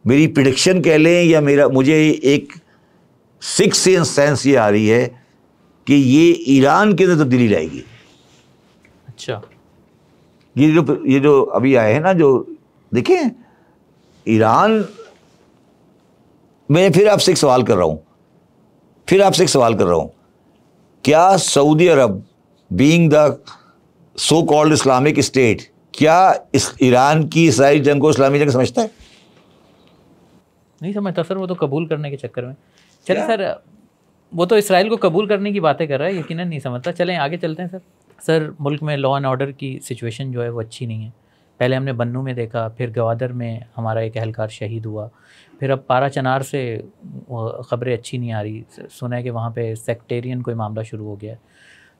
मेरी प्रेडिक्शन कह लें, या मुझे एक सिक्स सेंस ये आ रही है कि ये ईरान के अंदर तब्दीली लाएगी। अच्छा, ये जो अभी आए हैं ना, जो देखें ईरान, मैं फिर आपसे एक सवाल कर रहा हूँ, क्या Saudi Arab being the so called Islamic state, क्या इस ईरान की इसराइल जंग को इस्लामी जंग समझता है? नहीं समझता सर, वो तो कबूल करने के चक्कर में। चलिए सर, वो तो इसराइल को कबूल करने की बातें कर रहा है, यकीनन नहीं समझता। चलें आगे चलते हैं सर। सर, मुल्क में लॉ एंड ऑर्डर की सिचुएशन जो है वो अच्छी नहीं है। पहले हमने बन्नू में देखा, फिर गवादर में हमारा एक अहलकार शहीद हुआ, फिर अब पारा चनार से ख़बरें अच्छी नहीं आ रही, सुना है कि वहाँ पे सेक्टेरियन कोई मामला शुरू हो गया है।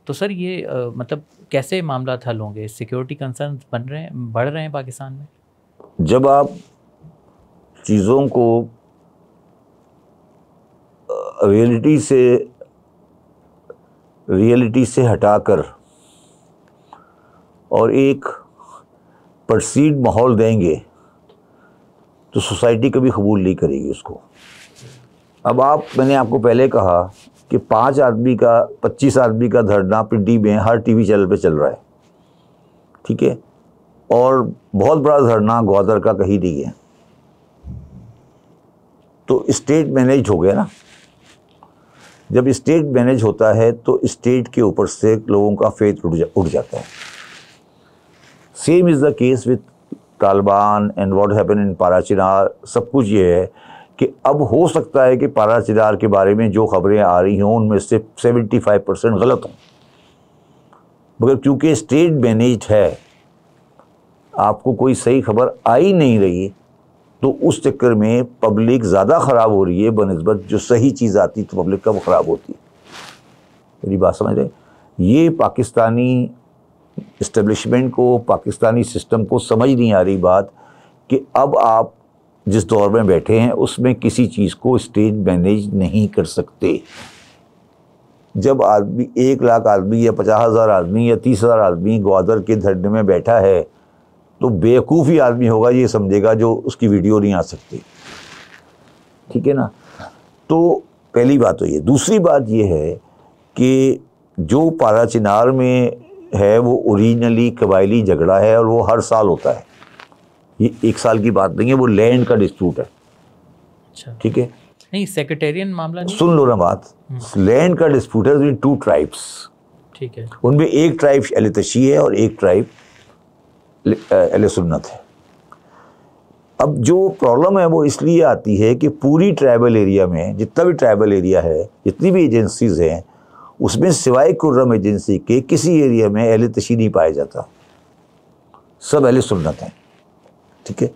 तो सर ये मतलब कैसे मामला हल होंगे? सिक्योरिटी कंसर्न बढ़ रहे हैं पाकिस्तान में? जब आप चीज़ों को रियलिटी से हटाकर और एक परसीड माहौल देंगे तो सोसाइटी कभी कबूल नहीं करेगी उसको। अब मैंने आपको पहले कहा कि 5 आदमी का 25 आदमी का धरना पिंडी में हर टीवी चैनल पे चल रहा है, ठीक है, और बहुत बड़ा धरना ग्वादर का कहीं नहीं है, तो स्टेट मैनेज हो गया ना। जब स्टेट मैनेज होता है तो स्टेट के ऊपर से लोगों का फेथ उठ जाता है। Same is the case with Taliban and what happen in Parachinar. सब कुछ ये है कि अब हो सकता है कि पारा-चीनार के बारे में जो खबरें आ रही हों उनमें से 75% गलत हों, मगर क्योंकि स्टेट मैनेज्ड है, आपको कोई सही खबर आ ही नहीं रही, तो उस चक्कर में पब्लिक ज़्यादा ख़राब हो रही है बनिस्बत जो सही चीज़ आती तो पब्लिक कब ख़राब होती है। मेरी बात समझ रहे? ये पाकिस्तानी इस्टेब्लिशमेंट को, पाकिस्तानी सिस्टम को समझ नहीं आ रही बात कि अब आप जिस दौर में बैठे हैं उसमें किसी चीज़ को स्टेट मैनेज नहीं कर सकते। जब आदमी 1 लाख आदमी या 50,000 आदमी या 30,000 आदमी ग्वादर के धरने में बैठा है, तो बेवकूफ़ ही आदमी होगा ये समझेगा जो उसकी वीडियो नहीं आ सकती, ठीक है ना। तो पहली बात तो ये। दूसरी बात ये है कि जो पारा-चीनार में है वो ओरिजिनली कबायली झगड़ा है और वो हर साल होता है, ये 1 साल की बात नहीं है, वो लैंड का डिस्प्यूट है। अच्छा, ठीक है, नहीं सेक्रेटेरियन मामला नहीं। सुन लो ना बात, लैंड का डिस्प्यूट है बिटवीन 2 ट्राइब्स, ठीक है, उनमें एक ट्राइब अहले तशी है और एक ट्राइब अहले सुन्नत है। अब जो प्रॉब्लम है वो इसलिए आती है कि पूरी ट्राइबल एरिया में जितना भी ट्राइबल एरिया है, जितनी भी एजेंसीज हैं, उसमें सिवाय खुर्रम एजेंसी के किसी एरिया में अहले तशी नहीं पाया जाता, सब अहले सुन्नत हैं, ठीक है।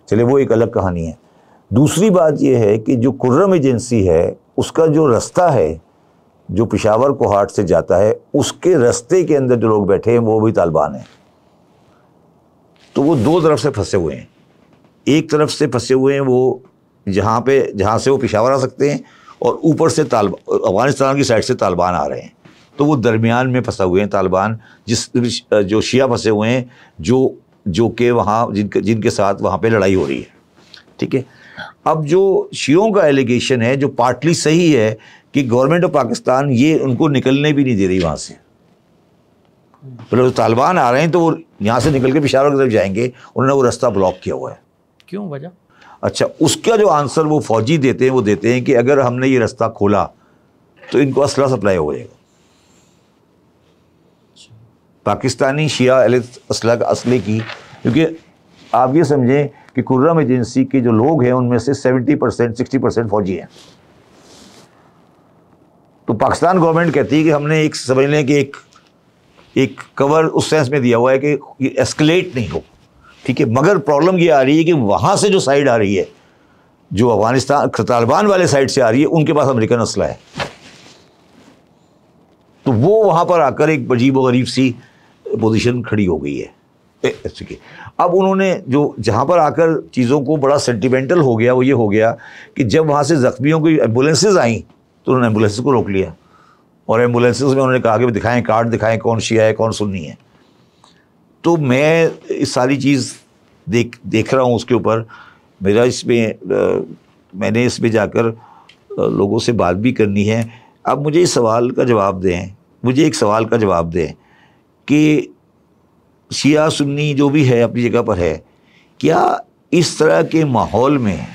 चलिए वो एक अलग कहानी है। दूसरी बात ये है कि जो खुर्रम एजेंसी है उसका जो रास्ता है जो पेशावर कोहाट से जाता है, उसके रास्ते के अंदर जो लोग बैठे हैं वो भी तालिबान हैं। तो वो 2 तरफ से फंसे हुए हैं। एक तरफ से फंसे हुए हैं वो जहाँ से वो पेशावर आ सकते हैं, और ऊपर से अफगानिस्तान की साइड से तालिबान आ रहे हैं, तो वो दरमियान में फंसा हुए हैं तालिबान, जो शिया फंसे हुए हैं, जो कि वहाँ जिनके साथ वहाँ पे लड़ाई हो रही है, ठीक है। अब जो शियों का एलिगेशन है जो पार्टली सही है कि गवर्नमेंट ऑफ पाकिस्तान ये उनको निकलने भी नहीं दे रही वहाँ से, मतलब तालिबान आ रहे हैं तो वो यहाँ से निकल के पेशावर की तरफ जाएंगे, उन्होंने वो रास्ता ब्लॉक किया हुआ है। क्यों, वजह? अच्छा, उसका जो आंसर वो फौजी देते हैं, वो देते हैं कि अगर हमने ये रास्ता खोला तो इनको असला सप्लाई हो जाएगा। पाकिस्तानी शिया असला का असले की, क्योंकि आप ये समझें कि खुर्रम एजेंसी के जो लोग हैं उनमें से 70% 60% फौजी हैं। तो पाकिस्तान गवर्नमेंट कहती है कि हमने एक समझ लें कि एक कवर उस सेंस में दिया हुआ है कि ये एस्केलेट नहीं हो, ठीक है। मगर प्रॉब्लम ये आ रही है कि वहाँ से जो साइड आ रही है, जो अफगानिस्तान तालिबान वाले साइड से आ रही है, उनके पास अमेरिकन असला है, तो वो वहाँ पर आकर एक अजीब व गरीब सी पोजीशन खड़ी हो गई है। अब उन्होंने जहाँ पर आकर चीज़ों को बड़ा सेंटिमेंटल हो गया, वो ये हो गया कि जब वहाँ से ज़ख्मियों की एम्बुलेंसेज आई तो उन्होंने एम्बुलेंसेज को रोक लिया, और एम्बुलेंसेज में उन्होंने कहा कि दिखाएं, कार्ड दिखाएं, कौन शिया है कौन सुन्नी है। तो मैं इस सारी चीज़ देख रहा हूँ, उसके ऊपर मेरा मैंने इसमें जाकर लोगों से बात भी करनी है। अब मुझे एक सवाल का जवाब दें कि शिया सुन्नी जो भी है अपनी जगह पर है, क्या इस तरह के माहौल में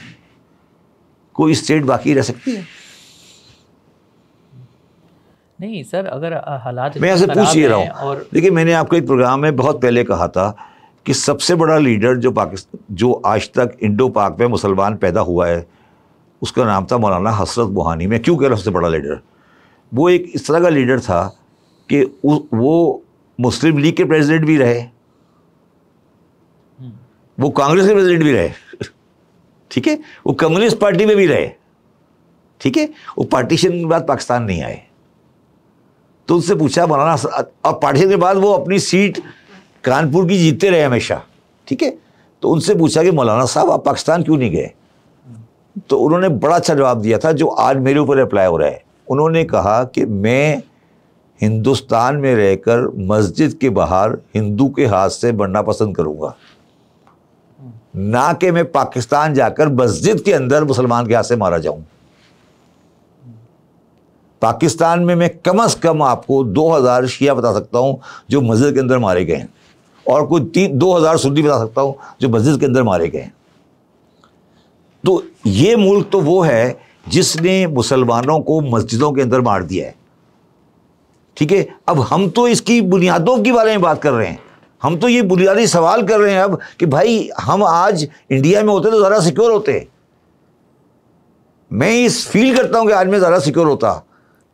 कोई स्टेट बाकी रह सकती है? नहीं सर, अगर हालात मैं ऐसे पूछ ही रहा हूँ। और देखिए, मैंने आपको एक प्रोग्राम में बहुत पहले कहा था कि सबसे बड़ा लीडर जो आज तक इंडो पाक में मुसलमान पैदा हुआ है, उसका नाम था मौलाना हसरत बुहानी। मैं क्यों कह रहा हूँ सबसे बड़ा लीडर? वो एक इस तरह का लीडर था कि वो मुस्लिम लीग के प्रेसिडेंट भी रहे, वो कांग्रेस के प्रेसिडेंट भी रहे, ठीक है, वो कम्युनिस्ट पार्टी में भी रहे, ठीक है, वो पार्टीशन के बाद पाकिस्तान नहीं आए। तो उनसे पूछा मौलाना, और पार्टीशन के बाद वो अपनी सीट कानपुर की जीतते रहे हमेशा, ठीक है। तो उनसे पूछा कि मौलाना साहब आप पाकिस्तान क्यों नहीं गए? तो उन्होंने बड़ा अच्छा जवाब दिया था जो आज मेरे ऊपर अप्लाई हो रहा है। उन्होंने कहा कि मैं हिंदुस्तान में रहकर मस्जिद के बाहर हिंदू के हाथ से मरना पसंद करूंगा, ना कि मैं पाकिस्तान जाकर मस्जिद के अंदर मुसलमान के हाथ से मारा जाऊं। पाकिस्तान में मैं कम से कम आपको 2000 शिया बता सकता हूँ जो मस्जिद के अंदर मारे गए हैं, और कोई 2000 सुन्नी बता सकता हूँ जो मस्जिद के अंदर मारे गए हैं। तो ये मुल्क तो वो है जिसने मुसलमानों को मस्जिदों के अंदर मार दिया है, ठीक है। अब हम तो इसकी बुनियादों के बारे में बात कर रहे हैं, हम तो ये बुनियादी सवाल कर रहे हैं अब कि भाई हम आज इंडिया में होते तो ज़रा सिक्योर होते। मैं इस फील करता हूं कि आज मैं ज़रा सिक्योर होता।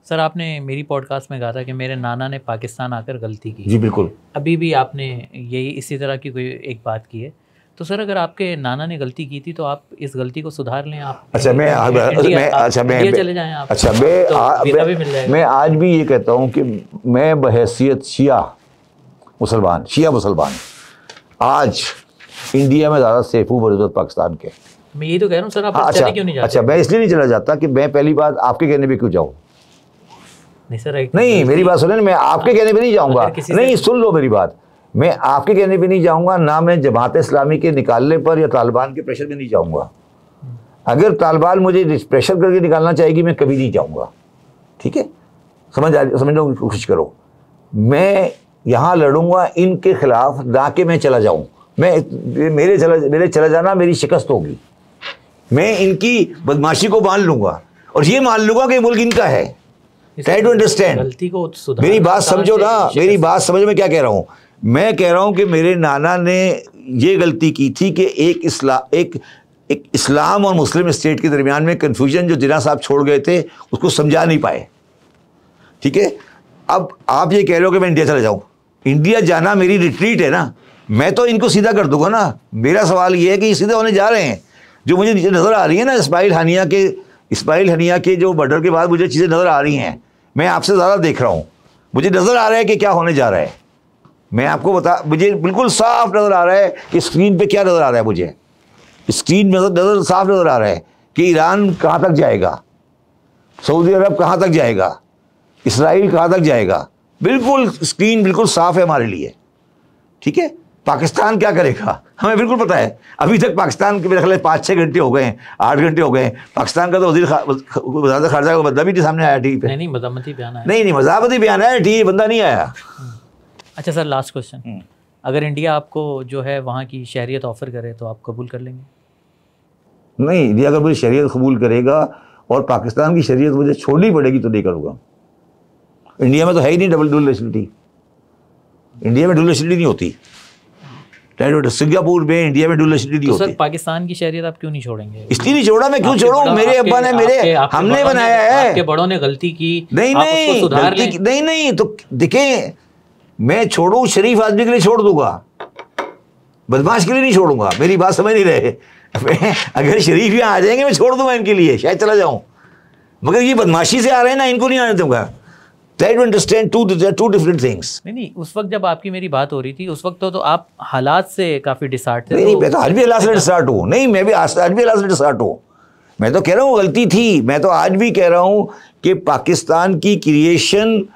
सर आपने मेरी पॉडकास्ट में कहा था कि मेरे नाना ने पाकिस्तान आकर गलती की। जी बिल्कुल। अभी भी आपने यही इसी तरह की कोई एक बात की है। तो सर अगर आपके नाना ने गलती की थी तो आप इस गलती को सुधार लें। आप अच्छा मैं चले जाएं आप। अच्छा मैं आज भी ये कहता हूँ कि मैं बहैसियत शिया मुसलमान आज इंडिया में ज़्यादा सेफ हूँ बनिस्बत पाकिस्तान के। मैं यही तो कह रहा हूँ सर, आप चले क्यों नहीं जाते? अच्छा मैं इसलिए नहीं चला जाता कि मैं पहली बात आपके कहने पे क्यों जाऊँ। नहीं सर नहीं मेरी बात सुने, मैं आपके कहने पे नहीं जाऊँगा। नहीं सुन लो मेरी बात, मैं आपके कहने पे नहीं जाऊँगा, ना मैं जमात इस्लामी के निकालने पर या तालिबान के प्रेशर में नहीं जाऊँगा। अगर तालिबान मुझे प्रेशर करके निकालना चाहेगी मैं कभी नहीं जाऊँगा, ठीक है। समझने की कोशिश करो। मैं यहाँ लड़ूंगा इनके खिलाफ, ना कि मैं चला जाऊँ। मेरे चला जाना मेरी शिकस्त होगी। मैं इनकी बदमाशी को मान लूंगा और ये मान लूंगा कि मुल्क इनका है। ट्राई टू अंडरस्टैंड, मेरी बात समझो ना, मेरी बात समझो मैं क्या कह रहा हूँ। मैं कह रहा हूँ कि मेरे नाना ने ये गलती की थी कि एक इस्लाम और मुस्लिम स्टेट के दरमियान में कन्फ्यूजन जो जिन्ना साहब छोड़ गए थे उसको समझा नहीं पाए, ठीक है। अब आप ये कह रहे हो कि मैं इंडिया चला जाऊँ। इंडिया जाना मेरी रिट्रीट है ना, मैं तो इनको सीधा कर दूंगा ना। मेरा सवाल ये है कि सीधे होने जा रहे हैं। जो मुझे नज़र आ रही है ना इस्माइल हनिया के जो मर्डर के बाद मुझे चीज़ें नज़र आ रही हैं, मैं आपसे ज़्यादा देख रहा हूँ, मुझे नज़र आ रहा है कि क्या होने जा रहा है। मैं आपको मुझे बिल्कुल साफ नज़र आ रहा है कि स्क्रीन पे क्या नज़र आ रहा है। मुझे स्क्रीन में नज़र साफ नज़र आ रहा है कि ईरान कहाँ तक जाएगा, सऊदी अरब कहाँ तक जाएगा, इसराइल कहाँ तक जाएगा। बिल्कुल स्क्रीन बिल्कुल साफ है हमारे लिए, ठीक है। पाकिस्तान क्या करेगा हमें बिल्कुल पता है। अभी तक पाकिस्तान के मेरे ख्याल 5-6 घंटे हो गए हैं, 8 घंटे हो गए हैं। पाकिस्तान का तो वज़ीर खारजा का बंदा भी नहीं सामने आया टीवी पे। नहीं मज़ामती बयान आया। नहीं मज़ामती बयान आया, टीवी बंदा नहीं आया। अच्छा सर लास्ट क्वेश्चन, अगर इंडिया आपको जो है वहाँ की शहरियत ऑफर करे तो आप कबूल कर लेंगे? नहीं, इंडिया अगर मुझे शरीयत कबूल करेगा और पाकिस्तान की शरीयत मुझे छोड़नी पड़ेगी तो नहीं करूँगा। इंडिया में तो है ही नहीं डबल नेशनलिटी। इंडिया में डबल नेशनलिटी नहीं होती। सिंगापुर में, इंडिया में डबल नेशनलिटी होती है। सर पाकिस्तान की शरीयत आप क्यों नहीं छोड़ेंगे? इसलिए नहीं छोड़ा। मैं क्यों छोड़ूं? मेरे अब्बा ने हमने बनाया है। आपके बड़ों ने गलती की। नहीं तो देखें, मैं छोड़ूं शरीफ आदमी के लिए छोड़ दूंगा, बदमाश के लिए नहीं छोड़ूंगा। मेरी बात समझ नहीं रहे। अगर शरीफ यहाँ आ जाएंगे मैं छोड़ दूंगा इनके लिए, शायद चला जाऊं, मगर ये बदमाशी से आ रहे हैं ना, इनको नहीं आने दूंगा। Try to understand two different things. नहीं उस वक्त जब आपकी मेरी बात हो रही थी उस वक्त तो आप हालात से काफ़ी डिसार्ट थे। नहीं मैं तो आज भी हालात से डिसार्ट हूँ। नहीं मैं भी आज भी हालात से डिसार्ट हूँ। मैं तो कह रहा हूँ गलती थी। मैं तो आज भी कह रहा हूँ कि पाकिस्तान की क्रिएशन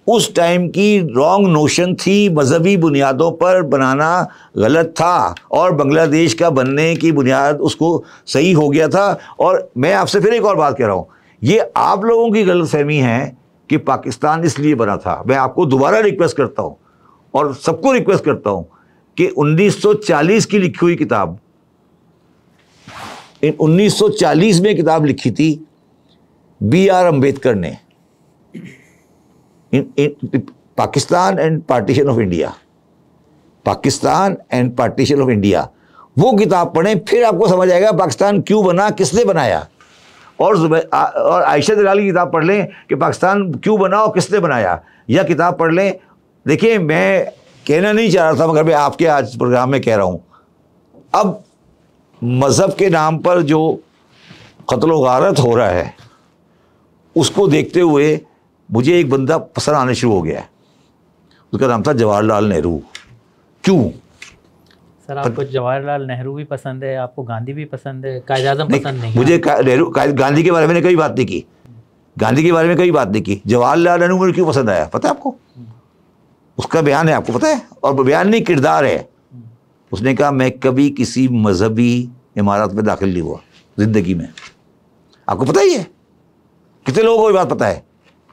उस टाइम की रॉन्ग नोशन थी, मजहबी बुनियादों पर बनाना गलत था और बांग्लादेश का बनने की बुनियाद उसको सही हो गया था। और मैं आपसे फिर एक और बात कह रहा हूँ, ये आप लोगों की गलतफहमी है कि पाकिस्तान इसलिए बना था। मैं आपको दोबारा रिक्वेस्ट करता हूँ और सबको रिक्वेस्ट करता हूँ कि 1940 की लिखी हुई किताब, 1940 में किताब लिखी थी B.R. अम्बेडकर ने, Pakistan and partition of India, Pakistan and partition of India. वो किताब पढ़ें, फिर आपको समझ आएगा पाकिस्तान क्यों बना, किसने बनाया। और आयशा दलाली की किताब पढ़ लें कि पाकिस्तान क्यों बना और किसने बनाया, यह किताब पढ़ लें। देखिए मैं कहना नहीं चाह रहा था मगर मैं आपके आज प्रोग्राम में कह रहा हूँ, अब मज़हब के नाम पर जो क़त्ल व गारत हो रहा है उसको देखते हुए मुझे एक बंदा पसंद आने शुरू हो गया है। उसका नाम था जवाहरलाल नेहरू। क्यों सर? आपको जवाहरलाल नेहरू भी पसंद है, आपको गांधी भी पसंद है, कायद आज़म पसंद नहीं? मुझे गांधी के बारे में कई बात नहीं की, गांधी के बारे में कई बात नहीं की। जवाहरलाल नेहरू मुझे क्यों पसंद आया पता है आपको? उसका बयान है, आपको पता है, और बयान नहीं किरदार है। उसने कहा मैं कभी किसी मजहबी इमारत में दाखिल नहीं हुआ ज़िंदगी में। आपको पता ही है, कितने लोगों को ये बात पता है?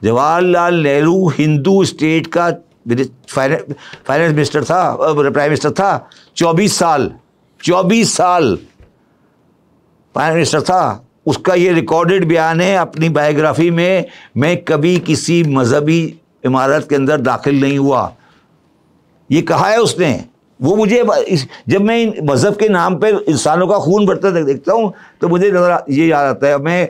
जवाहरलाल नेहरू हिंदू स्टेट का फाइनेंस मिनिस्टर था, प्राइम मिनिस्टर था। 24 साल प्राइम मिनिस्टर था। उसका ये रिकॉर्डेड बयान है अपनी बायोग्राफी में, मैं कभी किसी मजहबी इमारत के अंदर दाखिल नहीं हुआ, ये कहा है उसने। वो मुझे जब मैं इन मज़हब के नाम पे इंसानों का खून बढ़ता देखता हूँ तो मुझे नज़र ये याद आता है। मैं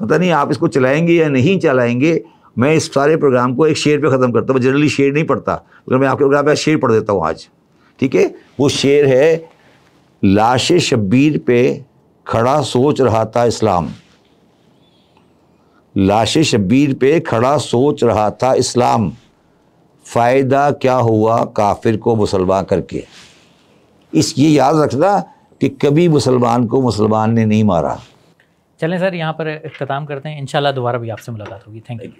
पता नहीं आप इसको चलाएंगे या नहीं चलाएंगे, मैं इस सारे प्रोग्राम को एक शेर पे ख़त्म करता हूँ। मैं जनरली शेर नहीं पढ़ता, मगर मैं आपके प्रोग्राम पे शेर पढ़ देता हूँ आज, ठीक है। वो शेर है, लाश शब्बीर पे खड़ा सोच रहा था इस्लाम, लाश शब्बीर पे खड़ा सोच रहा था इस्लाम, फ़ायदा क्या हुआ काफिर को मुसलमान करके। ये याद रखना कि कभी मुसलमान को मुसलमान ने नहीं मारा। चलें सर, यहाँ पर इख्तिताम करते हैं, इंशाल्लाह दोबारा भी आपसे मुलाकात होगी। Thank you.